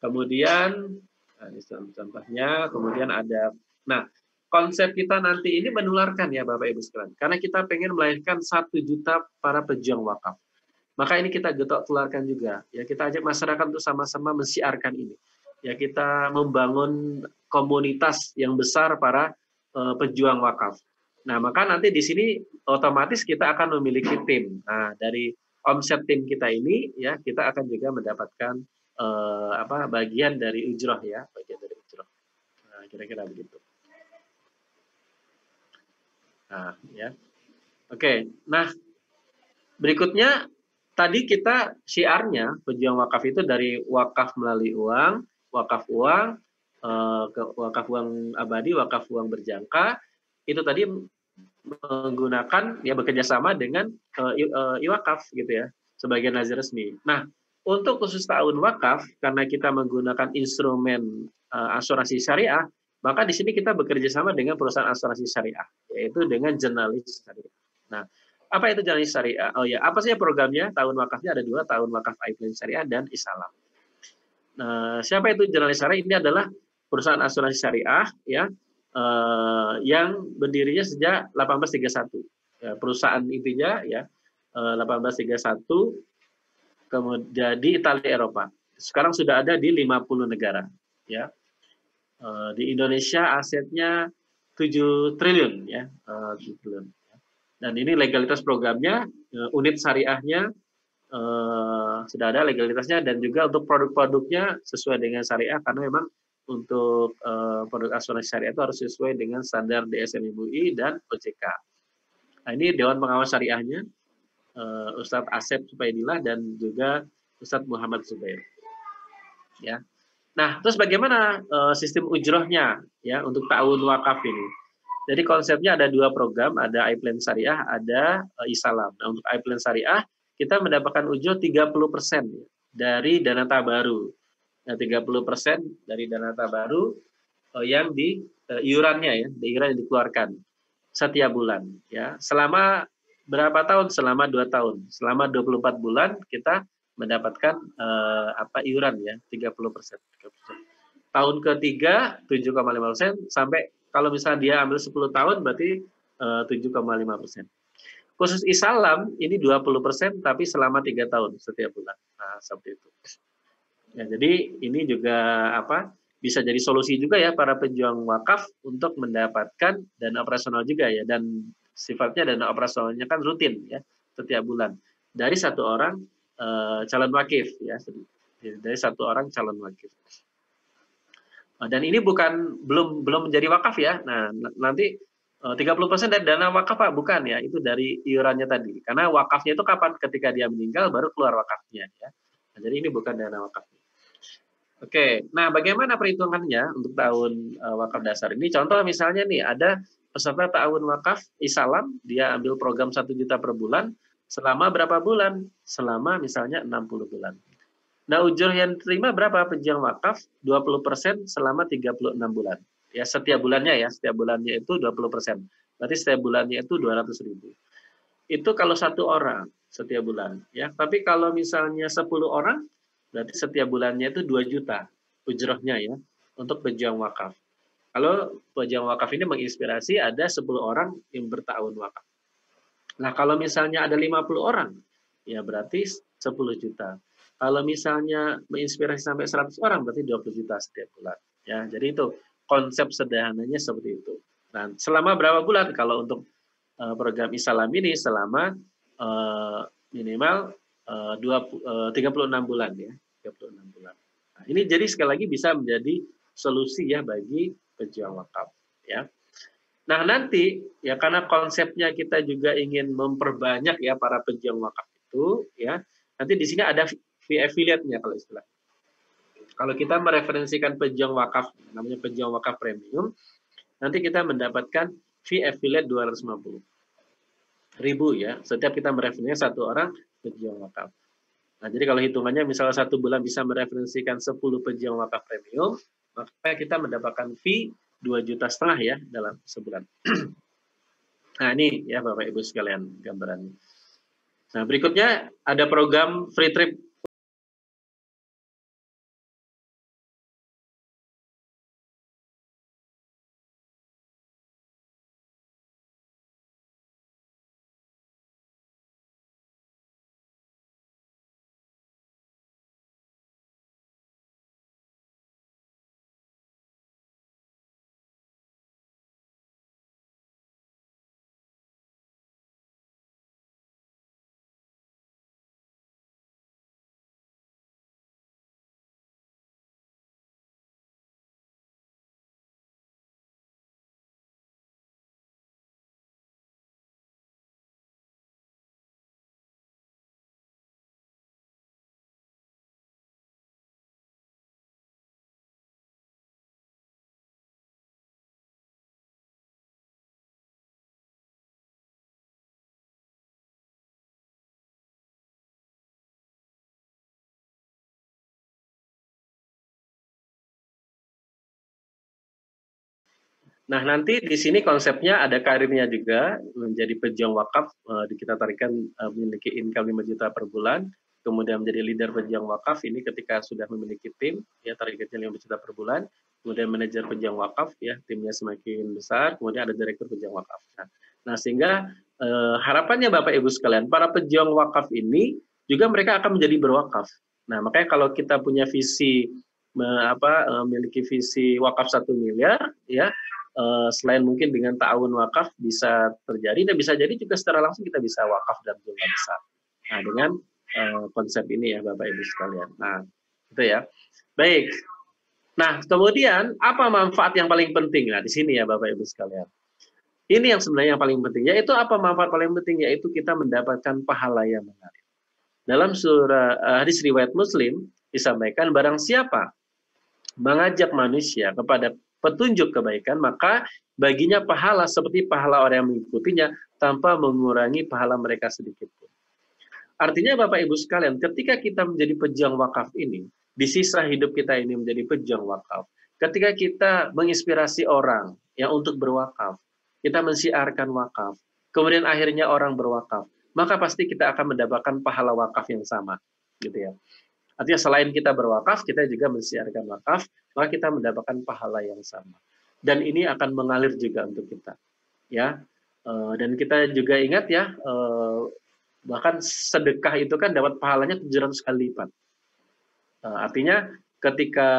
Kemudian, nah ini contohnya, kemudian ada, nah konsep kita nanti ini menularkan ya Bapak Ibu sekalian, karena kita pengen melahirkan 1 juta para pejuang wakaf. Maka ini kita tularkan juga, ya kita ajak masyarakat untuk sama-sama mensiarkan ini. Ya kita membangun komunitas yang besar para pejuang wakaf. Nah maka nanti di sini otomatis kita akan memiliki tim. Nah dari omset tim kita ini, ya kita akan juga mendapatkan bagian dari ujroh ya, bagian dari ujroh. Nah, kira-kira begitu. Nah, ya. Oke, nah berikutnya tadi kita syiarnya pejuang wakaf itu dari wakaf melalui uang, wakaf uang, wakaf uang abadi, wakaf uang berjangka, itu tadi menggunakan ya bekerja sama dengan iwakaf gitu ya, sebagai nazir resmi. Nah, untuk khusus tahun wakaf, karena kita menggunakan instrumen asuransi syariah, maka di sini kita bekerja sama dengan perusahaan asuransi syariah, yaitu dengan jurnalis syariah. Nah, apa itu jurnalis syariah? Oh ya, apa saja programnya? Tahun wakafnya ada 2, tahun wakaf Aiflin Syariah dan Isalam. Nah, siapa itu jurnalis syariah? Ini adalah perusahaan asuransi syariah, ya, yang berdirinya sejak 1831. Ya, perusahaan intinya ya 1831. Kemudian di Italia, Eropa. Sekarang sudah ada di 50 negara. Ya. Di Indonesia asetnya 7 triliun. Ya. 7 triliun. Dan ini legalitas programnya, unit syariahnya sudah ada legalitasnya, dan juga untuk produk-produknya sesuai dengan syariah, karena memang untuk produk asuransi syariah itu harus sesuai dengan standar DSM MUI dan OJK. Nah, ini Dewan Pengawas Syariahnya, Ustadz Asep Supaidillah dan juga Ustadz Muhammad Zubair. Ya. Nah, terus bagaimana sistem ujrohnya ya untuk tahun wakaf ini? Jadi konsepnya ada 2 program, ada iPlan Syariah, ada Isalam. Nah, untuk iPlan Syariah kita mendapatkan ujroh 30% dari dana tabaru. Nah, 30% dari dana tabaru yang di iurannya ya, iuran yang dikeluarkan setiap bulan ya. Selama berapa tahun? Selama 2 tahun. Selama 24 bulan kita mendapatkan iuran ya, 30%. Tahun ketiga 7,5% sampai kalau misalnya dia ambil 10 tahun berarti 7,5%. Khusus Isalam ini 20% tapi selama 3 tahun setiap bulan. Nah, seperti itu. Ya, jadi ini juga bisa jadi solusi juga ya para pejuang wakaf untuk mendapatkan dana operasional juga ya, dan sifatnya dana operasionalnya kan rutin ya setiap bulan dari 1 orang calon wakif ya, dari 1 orang calon wakif. Dan ini belum menjadi wakaf ya. Nah, nanti 30% dari dana wakaf Pak, bukan ya, itu dari iurannya tadi. Karena wakafnya itu kapan? Ketika dia meninggal baru keluar wakafnya ya. Nah, jadi ini bukan dana wakaf. Oke, nah bagaimana perhitungannya untuk tahun wakaf dasar ini? Contoh misalnya nih, ada peserta tahun wakaf Isalam, dia ambil program 1 juta per bulan, selama berapa bulan? Selama misalnya 60 bulan. Nah, ujroh yang diterima berapa pejuang wakaf? 20% selama 36 bulan. Ya, setiap bulannya ya, setiap bulannya itu 20%. Berarti setiap bulannya itu 200.000. Itu kalau 1 orang setiap bulan ya. Tapi kalau misalnya 10 orang, berarti setiap bulannya itu 2 juta ujrohnya ya untuk pejuang wakaf. Kalau pejuang wakaf ini menginspirasi ada 10 orang yang bertahun wakaf. Nah, kalau misalnya ada 50 orang, ya berarti 10 juta. Kalau misalnya menginspirasi sampai 100 orang, berarti 20 juta setiap bulan. Ya, jadi itu konsep sederhananya seperti itu. Nah, selama berapa bulan? Kalau untuk program Isalam ini selama minimal 36 bulan ya, 36 bulan. Nah, ini jadi sekali lagi bisa menjadi solusi ya bagi pejuang wakaf. Ya. Nah, nanti ya karena konsepnya kita juga ingin memperbanyak ya para pejuang wakaf itu ya. Nanti di sini ada fee affiliate-nya kalau istilah. Kalau kita mereferensikan pejuang wakaf, namanya pejuang wakaf premium, nanti kita mendapatkan fee affiliate 250.000 ya. Setiap kita mereferensikan 1 orang pejuang wakaf. Nah, jadi kalau hitungannya misalnya 1 bulan bisa mereferensikan 10 pejuang wakaf premium, maka kita mendapatkan fee 2,5 juta ya dalam sebulan. Nah, ini ya Bapak Ibu sekalian gambarannya. Nah, berikutnya ada program free trip. Nah, nanti di sini konsepnya ada karirnya juga, menjadi pejuang wakaf, kita tarikan memiliki income 5 juta per bulan, kemudian menjadi leader pejuang wakaf, ini ketika sudah memiliki tim, ya targetnya 5 juta per bulan, kemudian manajer pejuang wakaf, ya timnya semakin besar, kemudian ada direktur pejuang wakaf. Nah, sehingga harapannya Bapak Ibu sekalian, para pejuang wakaf ini juga mereka akan menjadi berwakaf. Nah, makanya kalau kita punya visi, memiliki visi wakaf 1 miliar, ya, selain mungkin dengan ta'awun wakaf bisa terjadi, dan bisa jadi juga secara langsung kita bisa wakaf dalam jumlah besar. Nah, dengan konsep ini ya Bapak Ibu sekalian. Nah, itu ya. Baik. Nah, kemudian apa manfaat yang paling penting? Nah, di sini ya Bapak Ibu sekalian. Ini yang sebenarnya yang paling penting, yaitu apa manfaat paling penting? Yaitu kita mendapatkan pahala yang menarik. Dalam surah hadis riwayat Muslim disampaikan, barang siapa mengajak manusia kepada petunjuk kebaikan, maka baginya pahala seperti pahala orang yang mengikutinya tanpa mengurangi pahala mereka sedikit pun. Artinya Bapak Ibu sekalian, ketika kita menjadi pejuang wakaf ini, di sisa hidup kita ini menjadi pejuang wakaf, ketika kita menginspirasi orang yang untuk berwakaf, kita mensiarkan wakaf, kemudian akhirnya orang berwakaf, maka pasti kita akan mendapatkan pahala wakaf yang sama, gitu ya. Artinya selain kita berwakaf, kita juga mensiarkan wakaf, maka kita mendapatkan pahala yang sama. Dan ini akan mengalir juga untuk kita, ya. Dan kita juga ingat ya, bahkan sedekah itu kan dapat pahalanya 700 kali lipat. Artinya ketika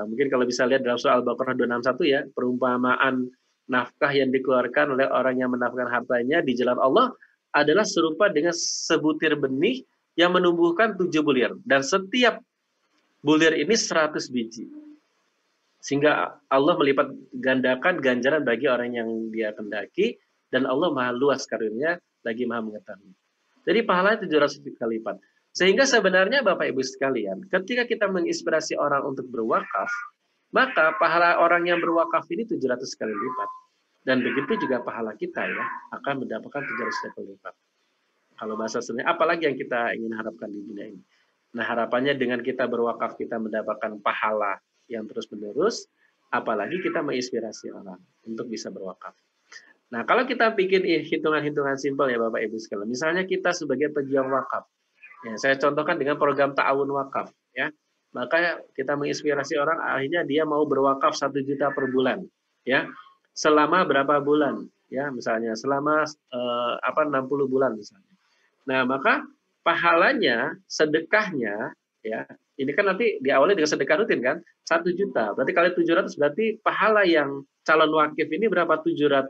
mungkin kalau bisa lihat dalam surah Al-Baqarah 261 ya, perumpamaan nafkah yang dikeluarkan oleh orang yang menafkahkan hartanya di jalan Allah adalah serupa dengan sebutir benih yang menumbuhkan 7 bulir, dan setiap bulir ini 100 biji. Sehingga Allah melipat gandakan ganjaran bagi orang yang dia kendaki, dan Allah maha luas karunia lagi maha mengetahui. Jadi pahalanya 700 kali lipat. Sehingga sebenarnya Bapak Ibu sekalian, ketika kita menginspirasi orang untuk berwakaf, maka pahala orang yang berwakaf ini 700 kali lipat. Dan begitu juga pahala kita ya, akan mendapatkan 700 kali lipat. Kalau bahasa sebenarnya, apalagi yang kita ingin harapkan di dunia ini. Nah, harapannya dengan kita berwakaf, kita mendapatkan pahala yang terus-menerus, apalagi kita menginspirasi orang untuk bisa berwakaf. Nah, kalau kita bikin hitungan-hitungan simpel ya Bapak Ibu sekalian, misalnya kita sebagai pejuang wakaf, ya, saya contohkan dengan program ta'awun wakaf, ya, maka kita menginspirasi orang, akhirnya dia mau berwakaf 1 juta per bulan, ya, selama berapa bulan, ya, misalnya selama 60 bulan misalnya. Nah, maka pahalanya, sedekahnya, ya, ini kan nanti diawali dengan sedekah rutin kan, 1 juta, berarti kali 700, berarti pahala yang calon wakif ini berapa? 700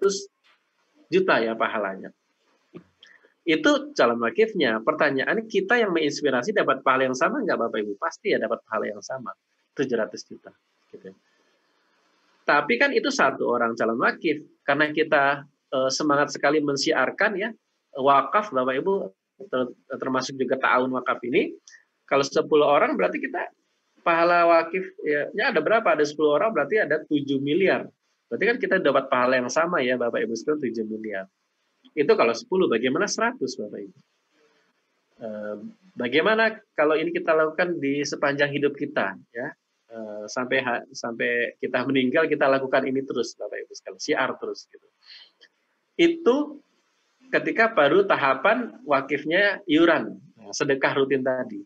juta ya pahalanya. Itu calon wakifnya. Pertanyaan, kita yang menginspirasi dapat pahala yang sama nggak Bapak Ibu? Pasti ya dapat pahala yang sama, 700 juta. Gitu. Tapi kan itu satu orang calon wakif. Karena kita semangat sekali mensiarkan ya, wakaf Bapak Ibu, termasuk juga ta'awun wakaf ini, kalau 10 orang berarti kita pahala wakif, ya ada berapa? Ada 10 orang berarti ada 7 miliar. Berarti kan kita dapat pahala yang sama ya Bapak Ibu sekalian, 7 miliar. Itu kalau 10, bagaimana 100 Bapak Ibu? Bagaimana kalau ini kita lakukan di sepanjang hidup kita ya, sampai kita meninggal kita lakukan ini terus Bapak Ibu sekalian, syiar terus gitu. Itu ketika baru tahapan wakifnya iuran, sedekah rutin tadi.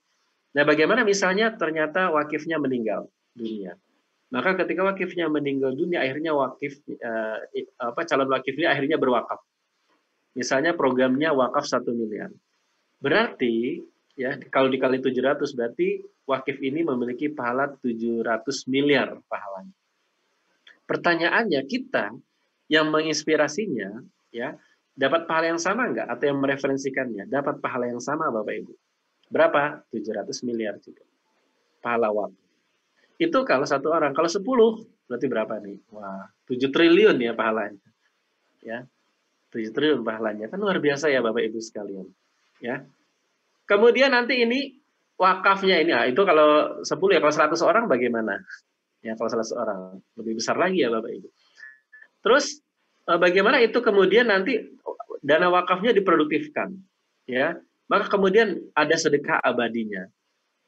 Nah, bagaimana misalnya ternyata wakifnya meninggal dunia? Maka ketika wakifnya meninggal dunia, akhirnya wakif calon wakifnya akhirnya berwakaf. Misalnya programnya wakaf 1 miliar. Berarti ya kalau dikali 700 berarti wakif ini memiliki pahala 700 miliar pahalanya. Pertanyaannya, kita yang menginspirasinya ya dapat pahala yang sama enggak, atau yang mereferensikannya dapat pahala yang sama Bapak Ibu? Berapa? 700 miliar juga. Pahala wakif. Itu kalau 1 orang, kalau 10 berarti berapa nih? Wah, 7 triliun ya pahalanya. Ya. 7 triliun pahalanya. Kan luar biasa ya Bapak Ibu sekalian. Ya. Kemudian nanti ini wakafnya ini, itu kalau 10 ya, kalau 100 orang bagaimana? Ya, kalau 100 orang lebih besar lagi ya Bapak Ibu. Terus bagaimana itu kemudian nanti dana wakafnya diproduktifkan, ya. Maka kemudian ada sedekah abadinya.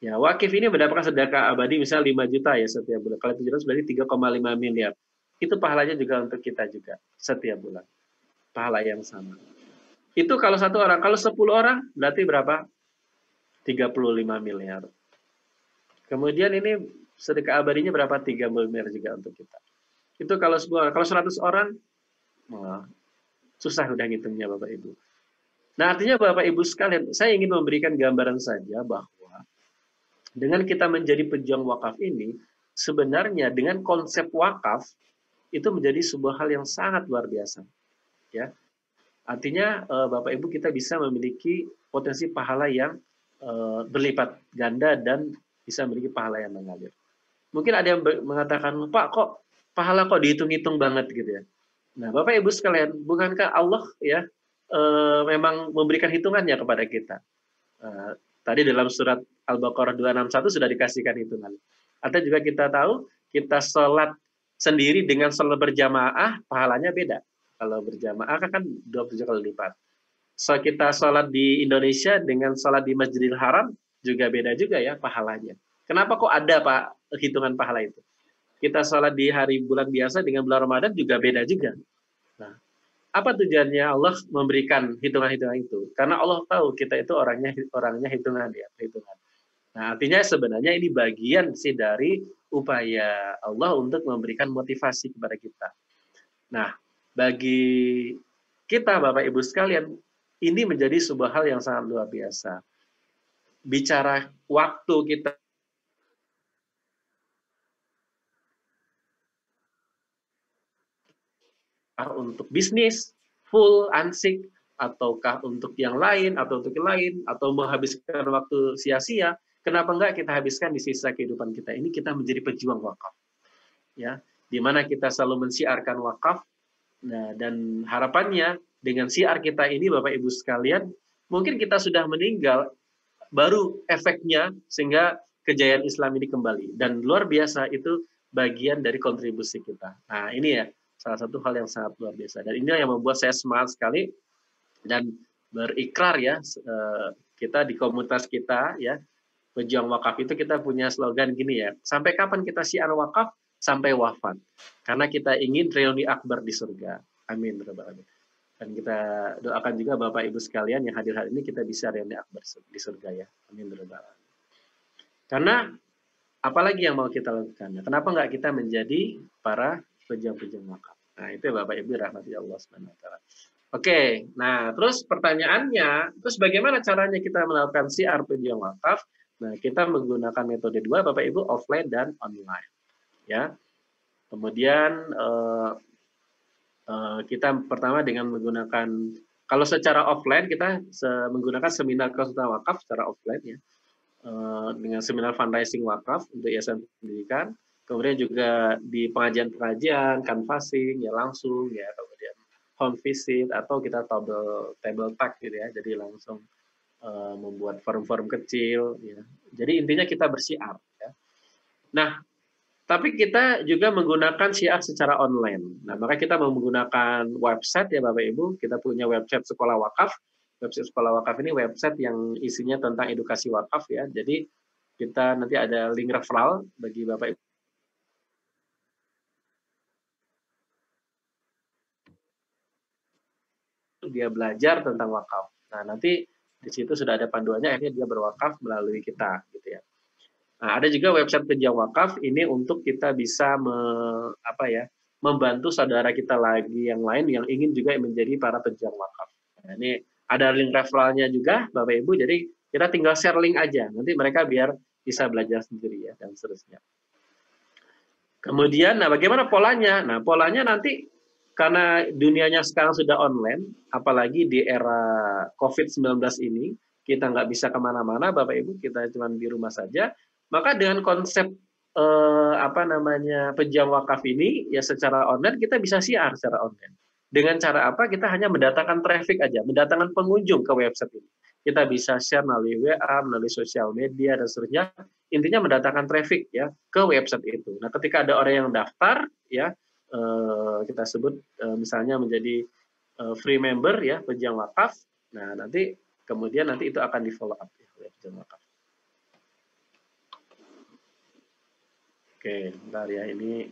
Ya, wakif ini mendapatkan sedekah abadi misalnya 5 juta ya setiap bulan. Kalau 700 berarti 3,5 miliar. Itu pahalanya juga untuk kita juga setiap bulan. Pahala yang sama. Itu kalau 1 orang. Kalau 10 orang berarti berapa? 35 miliar. Kemudian ini sedekah abadinya berapa? 30 miliar juga untuk kita. Itu kalau 10 orang. Kalau 100 orang, susah udah ngitungnya Bapak Ibu. Nah, artinya Bapak Ibu sekalian, saya ingin memberikan gambaran saja bahwa dengan kita menjadi pejuang wakaf ini, sebenarnya dengan konsep wakaf, itu menjadi sebuah hal yang sangat luar biasa. Ya, artinya Bapak Ibu kita bisa memiliki potensi pahala yang berlipat ganda dan bisa memiliki pahala yang mengalir. Mungkin ada yang mengatakan, Pak, kok pahala kok dihitung-hitung banget gitu ya. Nah, Bapak Ibu sekalian, bukankah Allah ya memang memberikan hitungannya kepada kita? Tadi dalam surat Al-Baqarah 261 sudah dikasihkan hitungan. Atau juga kita tahu, kita sholat sendiri dengan sholat berjamaah, pahalanya beda. Kalau berjamaah kan 27 kali lipat. So, kita sholat di Indonesia dengan sholat di Masjidil Haram, juga beda juga ya pahalanya. Kenapa kok ada Pak hitungan pahala itu? Kita sholat di hari bulan biasa dengan bulan Ramadan juga beda juga. Nah, apa tujuannya Allah memberikan hitungan-hitungan itu? Karena Allah tahu kita itu orangnya hitungan ya, hitungan. Nah, artinya sebenarnya ini bagian sih dari upaya Allah untuk memberikan motivasi kepada kita. Nah, bagi kita Bapak Ibu sekalian, ini menjadi sebuah hal yang sangat luar biasa. Bicara waktu kita untuk bisnis, full, ansik, ataukah untuk yang lain, atau untuk yang lain, atau menghabiskan waktu sia-sia, kenapa enggak kita habiskan di sisa kehidupan kita ini, kita menjadi pejuang wakaf. Ya, di mana kita selalu mensiarkan wakaf, nah, dan harapannya dengan siar kita ini, Bapak Ibu sekalian, mungkin kita sudah meninggal, baru efeknya sehingga kejayaan Islam ini kembali. Dan luar biasa itu bagian dari kontribusi kita. Nah, ini ya, salah satu hal yang sangat luar biasa. Dan inilah yang membuat saya semangat sekali dan berikrar ya, kita di komunitas kita ya, pejuang wakaf itu kita punya slogan gini ya, sampai kapan kita siar wakaf? Sampai wafat. Karena kita ingin reuni akbar di surga. Amin. Dan kita doakan juga Bapak Ibu sekalian yang hadir hari ini kita bisa reuni akbar di surga ya. Amin. Karena apalagi yang mau kita lakukan? Kenapa nggak kita menjadi para pejuang-pejuang wakaf? Nah, itu ya Bapak Ibu rahmati Allah Subhanahu wa taala. Oke, nah terus pertanyaannya, terus bagaimana caranya kita melakukan siar pejuang wakaf? Nah, kita menggunakan metode dua Bapak Ibu, offline dan online. Ya. Kemudian kita pertama dengan menggunakan, kalau secara offline kita menggunakan seminar konsultan wakaf secara offline ya. Dengan seminar fundraising wakaf untuk yayasan pendidikan, kemudian juga di pengajian-pengajian, canvassing ya langsung ya, kemudian home visit atau kita table talk gitu ya, jadi langsung membuat forum-forum kecil ya. Jadi intinya kita bersiar ya. Nah, tapi kita juga menggunakan siar secara online. Nah, maka kita menggunakan website ya Bapak Ibu, kita punya website Sekolah Wakaf. Website Sekolah Wakaf ini website yang isinya tentang edukasi wakaf ya. Jadi kita nanti ada link referral bagi Bapak Ibu. Dia belajar tentang wakaf. Nah, nanti di situ sudah ada panduannya, akhirnya dia berwakaf melalui kita gitu ya. Nah, ada juga website pejuang wakaf ini untuk kita bisa membantu saudara kita lagi yang lain yang ingin juga menjadi para pejuang wakaf. Nah, ini ada link referralnya juga Bapak Ibu, jadi kita tinggal share link aja, nanti mereka biar bisa belajar sendiri ya, dan seterusnya. Kemudian, nah bagaimana polanya? Nah, polanya nanti karena dunianya sekarang sudah online, apalagi di era COVID-19 ini, kita nggak bisa kemana-mana, Bapak Ibu, kita cuma di rumah saja, maka dengan konsep pejuang wakaf ini, ya secara online kita bisa siar secara online. Dengan cara apa? Kita hanya mendatangkan traffic aja, mendatangkan pengunjung ke website ini. Kita bisa share melalui WA, melalui sosial media, dan seterusnya. Intinya mendatangkan traffic ya ke website itu. Nah, ketika ada orang yang daftar, ya kita sebut misalnya menjadi free member ya pejuang wakaf. Nah, nanti kemudian itu akan di follow up ya oleh pejuang wakaf. Oke, bentar ya ini.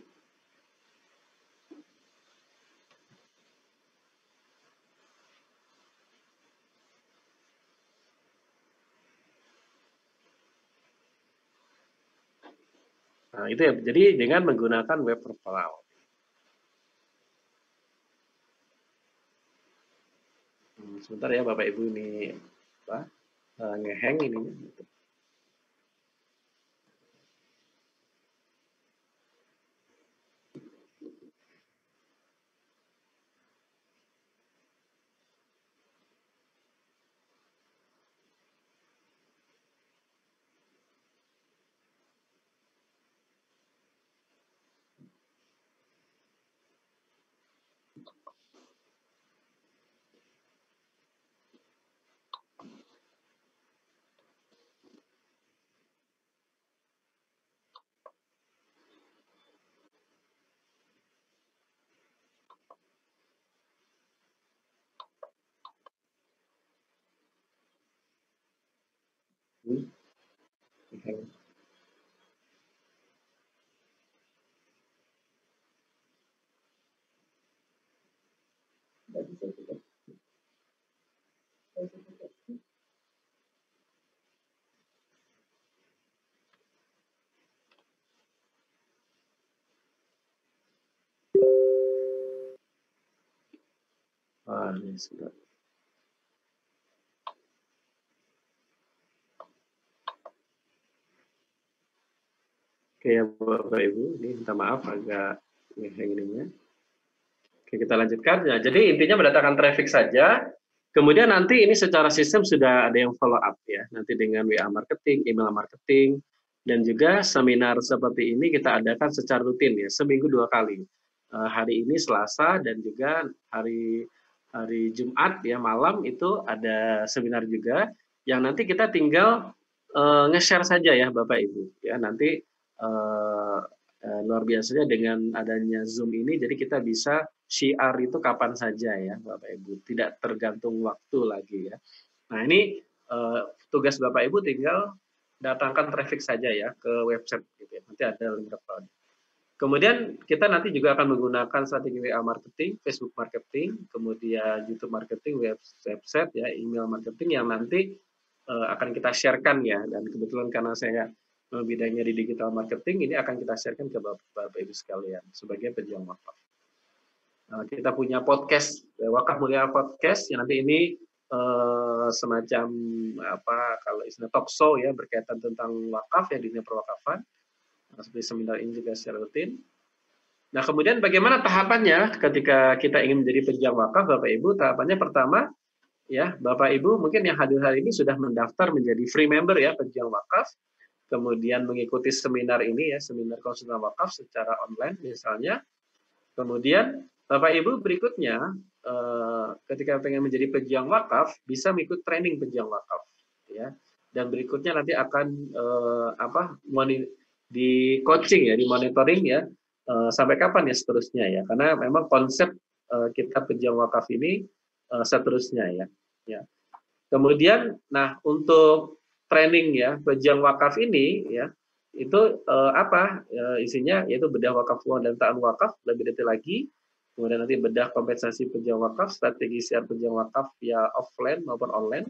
Nah, itu ya. Jadi dengan menggunakan web referral. Sebentar ya Bapak Ibu ini ngehang ini. Ini sudah. Oke ya Bapak Ibu, ini minta maaf agak ininya. Oke, kita lanjutkan. Ya, jadi intinya mendatangkan traffic saja. Kemudian nanti ini secara sistem sudah ada yang follow up ya. Nanti dengan WA marketing, email marketing, dan juga seminar seperti ini kita adakan secara rutin ya, seminggu 2 kali. Hari ini Selasa dan juga hari Jumat ya malam itu ada seminar juga yang nanti kita tinggal nge-share saja ya Bapak Ibu ya. Nanti luar biasanya dengan adanya Zoom ini jadi kita bisa syiar itu kapan saja ya Bapak Ibu, tidak tergantung waktu lagi ya. Nah ini tugas Bapak Ibu tinggal datangkan traffic saja ya ke website gitu ya. Nanti ada link referral. Kemudian kita nanti juga akan menggunakan strategi WA marketing, Facebook marketing, kemudian YouTube marketing, website ya, email marketing yang nanti akan kita sharekan ya. Dan kebetulan karena saya bidangnya di digital marketing, ini akan kita sharekan ke Bapak Ibu sekalian sebagai pejuang wakaf. Kita punya podcast, Wakaf Mulia Podcast, yang nanti ini semacam kalau istilah talk show ya berkaitan tentang wakaf ya di dunia perwakafan. Seperti seminar ini juga secara rutin. Nah kemudian bagaimana tahapannya ketika kita ingin menjadi pejuang wakaf Bapak Ibu? Tahapannya pertama ya Bapak Ibu mungkin yang hadir hari ini sudah mendaftar menjadi free member ya pejuang wakaf. Kemudian mengikuti seminar ini ya, seminar konsultan wakaf secara online misalnya. Kemudian Bapak Ibu berikutnya ketika pengen menjadi pejuang wakaf bisa mengikuti training pejuang wakaf ya. Dan berikutnya nanti akan di coaching ya, di monitoring ya sampai kapan ya seterusnya ya. Karena memang konsep kita pejuang wakaf ini seterusnya ya. Ya. Kemudian nah untuk training ya pejuang wakaf ini ya itu isinya yaitu bedah wakaf uang dan taat wakaf lebih detail lagi, kemudian nanti bedah kompensasi pejuang wakaf, strategi siar pejuang wakaf via offline maupun online,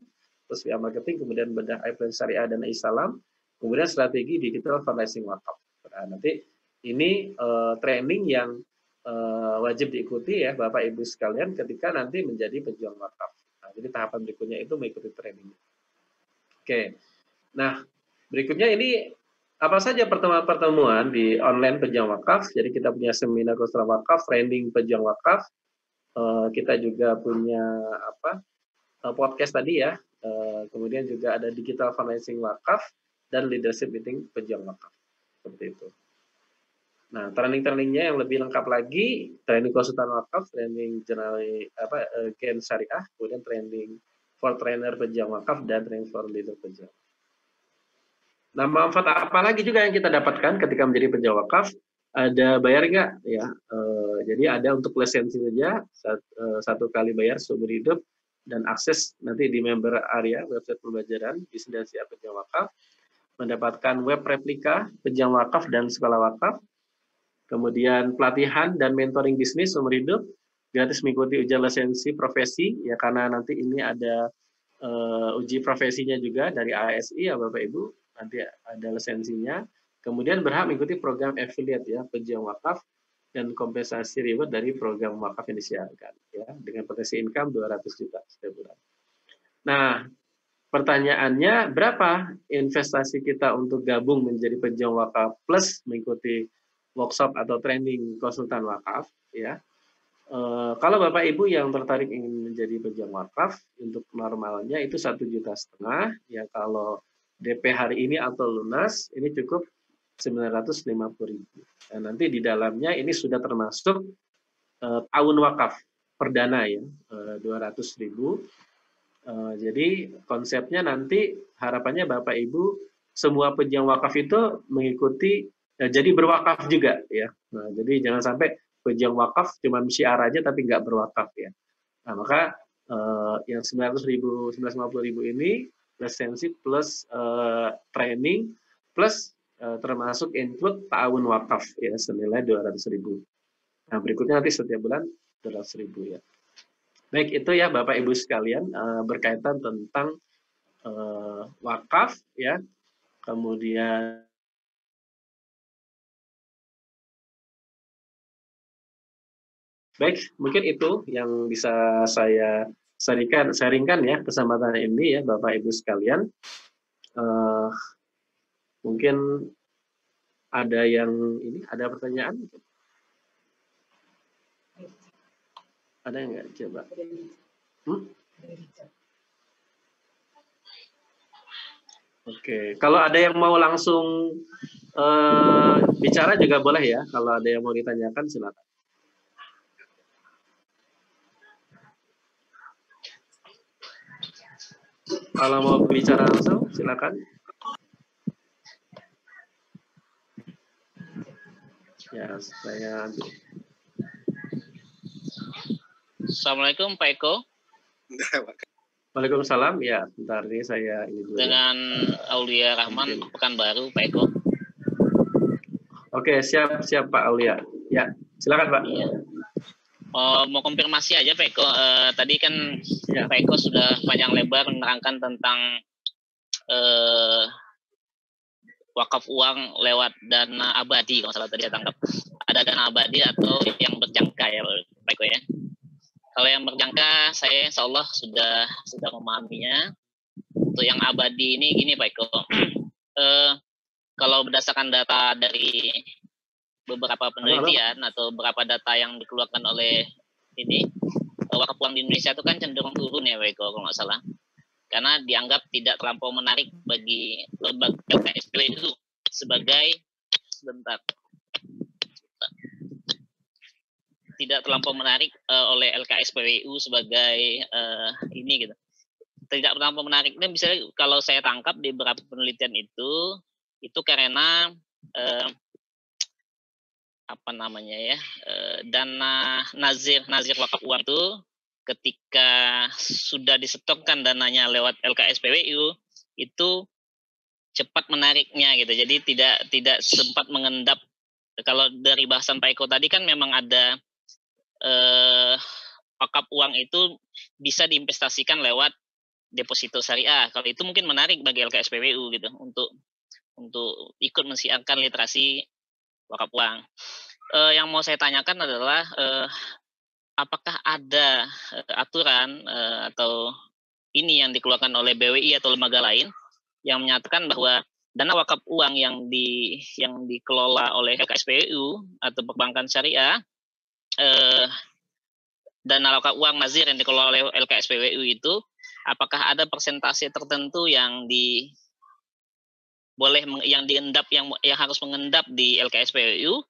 terus via marketing, kemudian bedah iPlan syariah dan Islam, kemudian strategi digital fundraising wakaf. Nah, nanti ini training yang wajib diikuti ya Bapak Ibu sekalian ketika nanti menjadi pejuang wakaf. Nah, jadi tahapan berikutnya itu mengikuti training. Oke. Nah, berikutnya ini apa saja pertemuan-pertemuan di online pejuang wakaf. Jadi kita punya seminar konsultan wakaf, training pejuang wakaf. Kita juga punya podcast tadi ya. Kemudian juga ada digital fundraising wakaf dan leadership meeting pejuang wakaf. Seperti itu. Nah, training-trainingnya yang lebih lengkap lagi, training konsultan wakaf, training Gen Syariah, kemudian training for trainer pejuang wakaf dan training for leader pejuang. Nah, manfaat apa lagi juga yang kita dapatkan ketika menjadi pejuang wakaf? Ada bayar nggak? Ya, jadi ada untuk lisensi saja, 1 kali bayar seumur hidup dan akses nanti di member area website pembelajaran bisnis dan siar pejuang wakaf, mendapatkan web replika pejuang wakaf dan sekolah wakaf, kemudian pelatihan dan mentoring bisnis seumur hidup, gratis mengikuti ujian lisensi profesi ya karena nanti ini ada uji profesinya juga dari ASI ya Bapak Ibu. Nanti ada lisensinya, kemudian berhak mengikuti program affiliate ya pejuang wakaf dan kompensasi reward dari program wakaf yang disiarkan ya dengan potensi income 200 juta setiap bulan. Nah, pertanyaannya berapa investasi kita untuk gabung menjadi pejuang wakaf plus mengikuti workshop atau training konsultan wakaf ya. Kalau Bapak Ibu yang tertarik ingin menjadi pejuang wakaf untuk normalnya itu 1,5 juta ya kalau DP hari ini atau lunas ini cukup 950.000. Dan nanti di dalamnya ini sudah termasuk tahun wakaf perdana ya 200.000. Jadi konsepnya nanti harapannya Bapak Ibu semua pejuang wakaf itu mengikuti jadi berwakaf juga ya. Nah, jadi jangan sampai pejuang wakaf cuma syiar aja tapi nggak berwakaf ya. Nah, maka yang 950.000 ini lisensi plus training plus termasuk include tahun wakaf ya senilai 200.000. Nah berikutnya nanti setiap bulan 200.000 ya. Baik, itu ya Bapak Ibu sekalian berkaitan tentang wakaf ya, kemudian baik, mungkin itu yang bisa saya sharingkan ya kesempatan ini ya Bapak Ibu sekalian. Mungkin ada yang ini, ada pertanyaan? Ada nggak coba? Oke, kalau ada yang mau langsung bicara juga boleh ya. Kalau ada yang mau ditanyakan silakan. Kalau mau bicara langsung silakan. Ya, saya. Assalamualaikum Pak Eko. Waalaikumsalam. Ya, bentar ini saya ini dulu. Dengan Aulia Rahman Pekanbaru, Pak Eko. Oke, siap Pak Aulia. Ya, silakan Pak. Iya. Mau konfirmasi aja Pak Eko. Tadi kan ya, Pak Eko sudah panjang lebar menerangkan tentang wakaf uang lewat dana abadi, kalau salah tadi saya tangkap. Ada dana abadi atau yang berjangka ya Pak Eko ya. Kalau yang berjangka saya insya Allah sudah memahaminya. Untuk yang abadi ini gini Pak Eko. Kalau berdasarkan data dari beberapa penelitian atau beberapa data yang dikeluarkan oleh ini, wakaf uang di Indonesia itu kan cenderung turun ya Pak Eko kalau nggak salah. Karena dianggap tidak terlampau menarik bagi lembaga LKSPWU itu sebagai tidak terlampau menarik oleh LKSPWU sebagai ini gitu. Tidak terlampau menarik. Dan bisa kalau saya tangkap di beberapa penelitian itu karena apa namanya ya, dana nazir wakaf uang itu ketika sudah disetorkan dananya lewat LKSPWU itu cepat menariknya gitu. Jadi tidak sempat mengendap. Kalau dari bahasan Pak Eko tadi kan memang ada wakaf uang itu bisa diinvestasikan lewat deposito syariah. Kalau itu mungkin menarik bagi LKSPWU gitu untuk ikut mensiarkan literasi wakaf uang. Yang mau saya tanyakan adalah apakah ada aturan atau ini yang dikeluarkan oleh BWI atau lembaga lain yang menyatakan bahwa dana wakaf uang yang dikelola oleh LKSPWU atau perbankan syariah, dana wakaf uang nazir yang dikelola oleh LKSPWU itu, apakah ada persentase tertentu yang yang harus mengendap di LKSPWU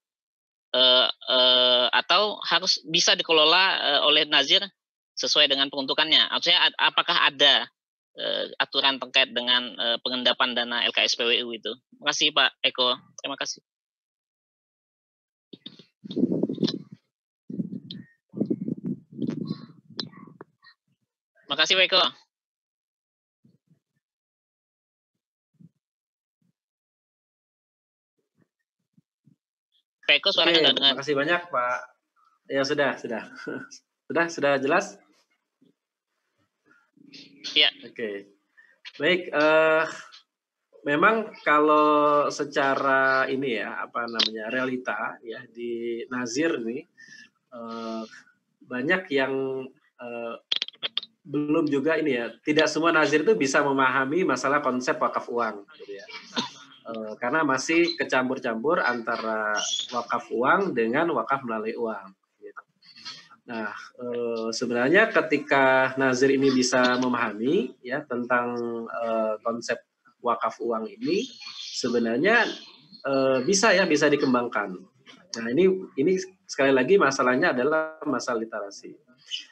atau harus bisa dikelola oleh nazir sesuai dengan peruntukannya? Maksudnya apakah ada aturan terkait dengan pengendapan dana LKSPWU itu? Terima kasih Pak Eko. Terima kasih. Terima kasih Pak Eko. Pak Eko suaranya nggak dengar. Terima kasih banyak Pak. Ya sudah. Sudah jelas? Ya. Oke. Baik, memang kalau secara ini ya, apa namanya, realita ya di nazir nih banyak yang belum juga ini ya, tidak semua nazir itu bisa memahami masalah konsep wakaf uang gitu ya. Karena masih kecampur-campur antara wakaf uang dengan wakaf melalui uang. Gitu. Nah, sebenarnya ketika nazir ini bisa memahami ya tentang konsep wakaf uang ini, sebenarnya bisa dikembangkan. Nah, ini sekali lagi masalahnya adalah masalah literasi.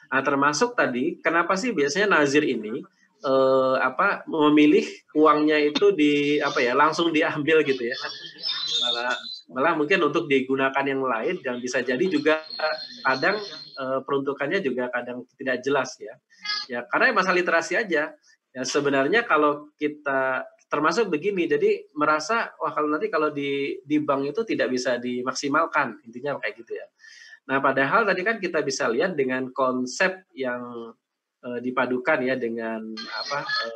Nah, termasuk tadi kenapa sih biasanya nazir ini memilih uangnya itu langsung diambil gitu ya, malah mungkin untuk digunakan yang lain, dan bisa jadi juga kadang peruntukannya juga kadang tidak jelas ya karena masalah literasi aja ya. Sebenarnya kalau kita termasuk begini, jadi merasa kalau nanti kalau di bank itu tidak bisa dimaksimalkan, intinya kayak gitu ya. Nah, padahal tadi kan kita bisa lihat dengan konsep yang dipadukan ya dengan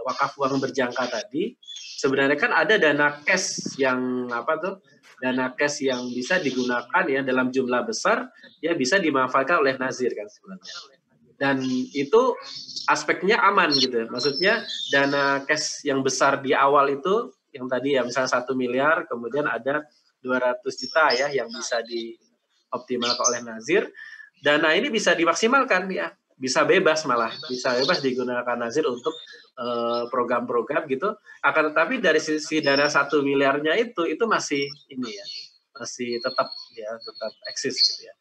wakaf uang berjangka tadi, sebenarnya kan ada dana cash yang dana cash yang bisa digunakan ya dalam jumlah besar ya bisa dimanfaatkan oleh nazir kan sebenarnya. Dan itu aspeknya aman gitu. Maksudnya dana cash yang besar di awal itu yang tadi ya misalnya 1 miliar, kemudian ada 200 juta ya yang bisa dioptimalkan oleh nazir. Dana ini bisa dimaksimalkan ya, bisa bebas malah, bisa bebas digunakan nazir untuk program-program gitu. Akan tetapi dari sisi dana 1 miliarnya itu masih ini ya, masih tetap eksis gitu ya.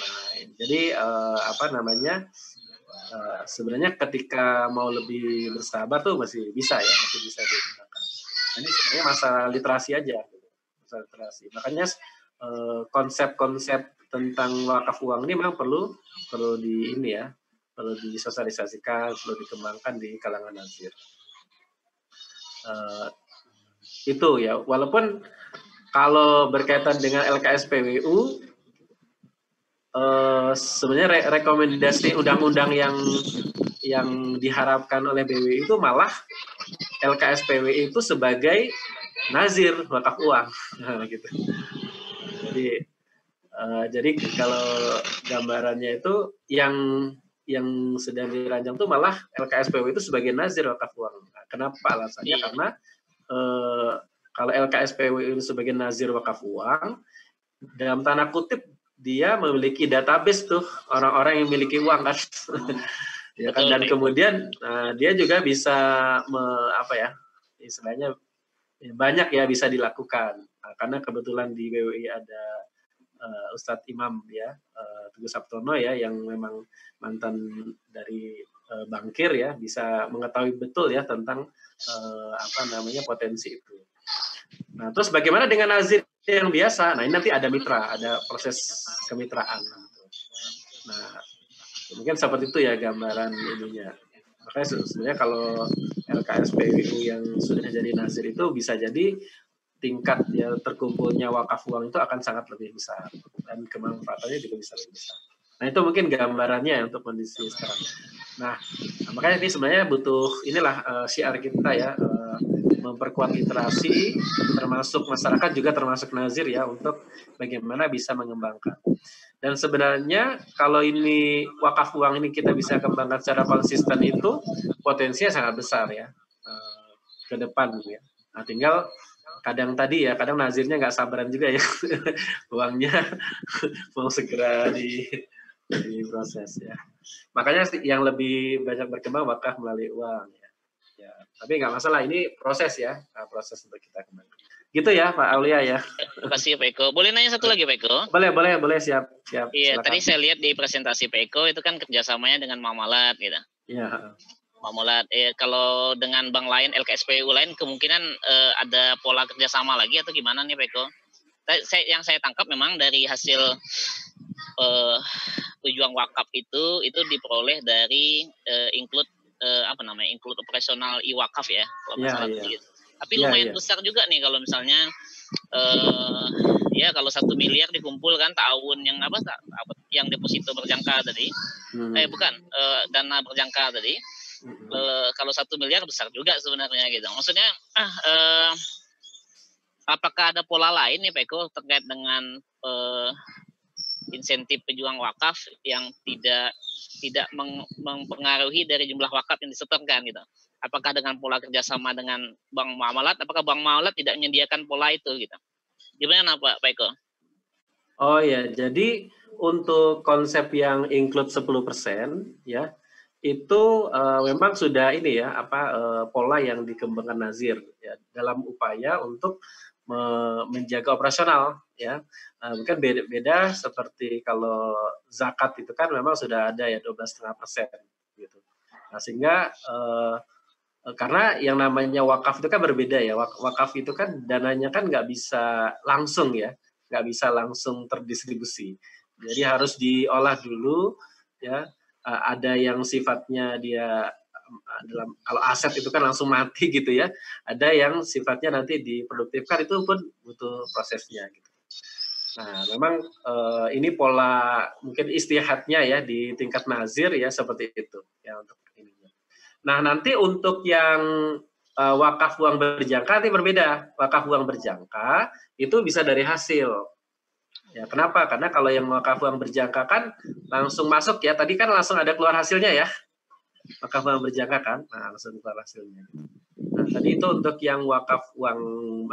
Nah, jadi sebenarnya ketika mau lebih bersabar tuh masih bisa digunakan. Nah, ini sebenarnya masalah literasi aja, masalah literasi. Makanya konsep-konsep tentang wakaf uang ini memang perlu disosialisasikan, perlu dikembangkan di kalangan nazir. Itu ya, walaupun kalau berkaitan dengan LKSPWU, sebenarnya rekomendasi undang-undang yang diharapkan oleh BWI itu malah LKSPWI itu sebagai nazir wakaf uang, gitu. Jadi kalau gambarannya itu yang sedang dirancang itu malah LKSPWI itu sebagai nazir wakaf uang. Nah, kenapa alasannya? Karena kalau LKSPWI itu sebagai nazir wakaf uang, dalam tanda kutip dia memiliki database tuh orang-orang yang memiliki uang kan. Ya kan, dan kemudian dia juga bisa istilahnya banyak ya bisa dilakukan. Nah, karena kebetulan di BWI ada Ustadz Imam ya, Teguh Sabtono ya, yang memang mantan dari bankir ya, bisa mengetahui betul ya tentang potensi itu. Nah, terus bagaimana dengan nazir yang biasa? Nah, ini nanti ada mitra, ada proses kemitraan. Nah, mungkin seperti itu ya gambaran ininya. Makanya sebenarnya kalau LKSPWU yang sudah jadi nazir itu bisa jadi tingkat ya terkumpulnya wakaf uang itu akan sangat lebih besar dan kemanfaatannya juga bisa lebih besar. Nah, itu mungkin gambarannya untuk kondisi sekarang. Nah, makanya ini sebenarnya butuh syiar kita ya, memperkuat literasi, termasuk masyarakat juga termasuk nazir ya, untuk bagaimana bisa mengembangkan. Dan sebenarnya kalau ini wakaf uang ini kita bisa kembangkan secara konsisten itu potensinya sangat besar ya ke depan ya. Nah, tinggal kadang nazirnya nggak sabaran juga ya uangnya mau segera diproses ya. Makanya yang lebih banyak berkembang wakaf melalui uang ya. Tapi nggak masalah, ini proses ya, proses untuk kita kembangkan. Gitu ya Pak Aulia ya. Terima kasih Pak Eko. Boleh nanya satu lagi Pak Eko? Boleh, siap. Iya, silakan. Tadi saya lihat di presentasi Pak Eko itu kan kerjasamanya dengan Mamalat gitu. Iya. Mamalat. Kalau dengan bank lain, LKSPWU lain, kemungkinan ada pola kerjasama lagi atau gimana nih Pak Eko? Yang saya tangkap memang dari hasil pejuang wakaf itu diperoleh dari include operasional e-wakaf ya, kalau masalah gitu. Tapi lumayan besar juga nih kalau misalnya kalau 1 miliar dikumpulkan tahun yang deposito berjangka tadi, dana berjangka tadi, kalau 1 miliar besar juga sebenarnya gitu. Maksudnya apakah ada pola lain nih Pak Eko terkait dengan insentif pejuang wakaf yang tidak mempengaruhi dari jumlah wakaf yang disetorkan gitu? Apakah dengan pola kerjasama dengan Bank Muamalat, apakah Bank Muamalat tidak menyediakan pola itu gitu? Gimana Pak Eko? Oh ya, jadi untuk konsep yang include 10% ya, itu memang sudah pola yang dikembangkan nazir ya, dalam upaya untuk menjaga operasional ya. Mungkin beda seperti kalau zakat itu kan memang sudah ada ya 12,5% gitu. Nah, sehingga karena yang namanya wakaf itu kan berbeda ya. Wakaf itu kan dananya kan nggak bisa langsung ya, nggak bisa langsung terdistribusi. Jadi harus diolah dulu ya. Ada yang sifatnya dia kalau aset itu kan langsung mati gitu ya. Ada yang sifatnya nanti diproduktifkan, itu pun butuh prosesnya gitu. Nah, memang ini pola mungkin istihadnya ya di tingkat nazir ya seperti itu ya untuk ini. Nah, nanti untuk yang wakaf uang berjangka nanti berbeda. Wakaf uang berjangka itu bisa dari hasil. Ya, kenapa? Karena kalau yang wakaf uang berjangka kan langsung masuk ya. Tadi kan langsung ada keluar hasilnya ya. Wakaf uang berjangka kan, nah langsung keluar hasilnya. Nah, tadi itu untuk yang wakaf uang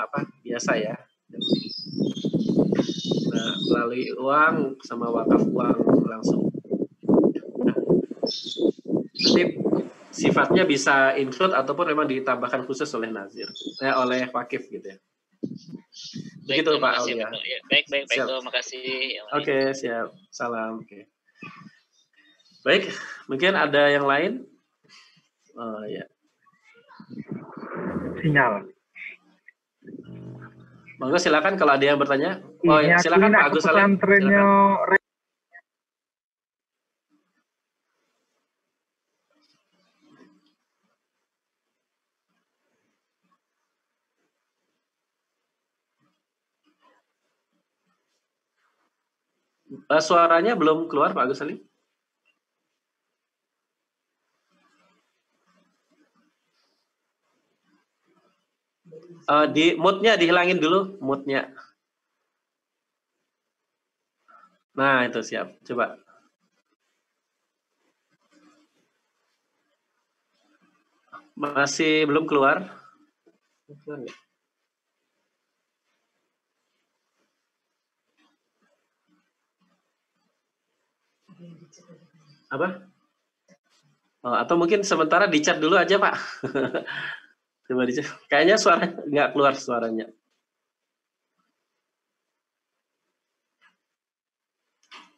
apa biasa ya. Nah, melalui uang sama wakaf uang langsung. Nah, nanti sifatnya bisa include ataupun memang ditambahkan khusus oleh nazir, oleh wakif gitu ya. Begitu Pak Aulia. Ya, baik, terima kasih. Oke, siap. Salam. Oke. Baik, mungkin ada yang lain? Ya. Sinyal. Monggo silakan kalau ada yang bertanya. Oh, ya, silakan Pak Agus Salim. Suaranya belum keluar Pak Agus Salim. Di mute-nya dihilangin dulu, mute-nya. Nah, itu siap. Coba. Masih belum keluar? Apa? Atau mungkin sementara di chat dulu aja, Pak. Coba di chat. Kayaknya suara nggak keluar suaranya.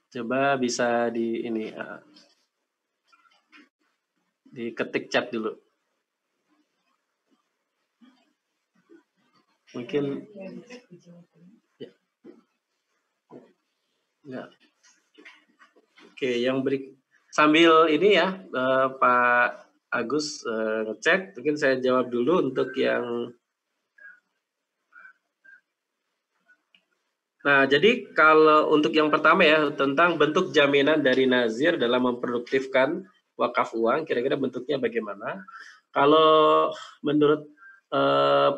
Coba bisa di ini diketik chat dulu. Mungkin ya. Enggak. Oke, yang sambil ini ya Pak Agus ngecek, mungkin saya jawab dulu untuk yang. Nah, jadi kalau untuk yang pertama ya tentang bentuk jaminan dari nazir dalam memproduktifkan wakaf uang, kira-kira bentuknya bagaimana? Kalau menurut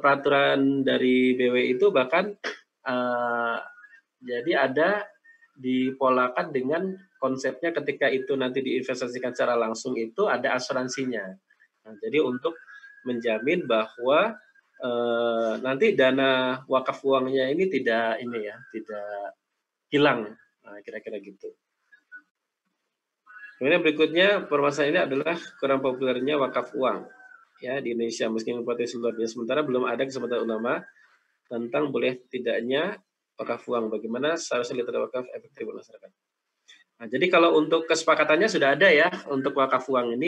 peraturan dari BW itu bahkan jadi ada dipolakan dengan konsepnya ketika itu nanti diinvestasikan secara langsung itu ada asuransinya. Nah, jadi untuk menjamin bahwa nanti dana wakaf uangnya ini tidak hilang, nah, kira-kira gitu. Kemudian berikutnya permasalahan ini adalah kurang populernya wakaf uang ya di Indonesia meskipun potensi luar biasa. Sementara belum ada kesempatan ulama tentang boleh tidaknya wakaf uang. Bagaimana seharusnya literasi wakaf efektif masyarakat. Nah, jadi kalau untuk kesepakatannya sudah ada ya untuk wakaf uang ini.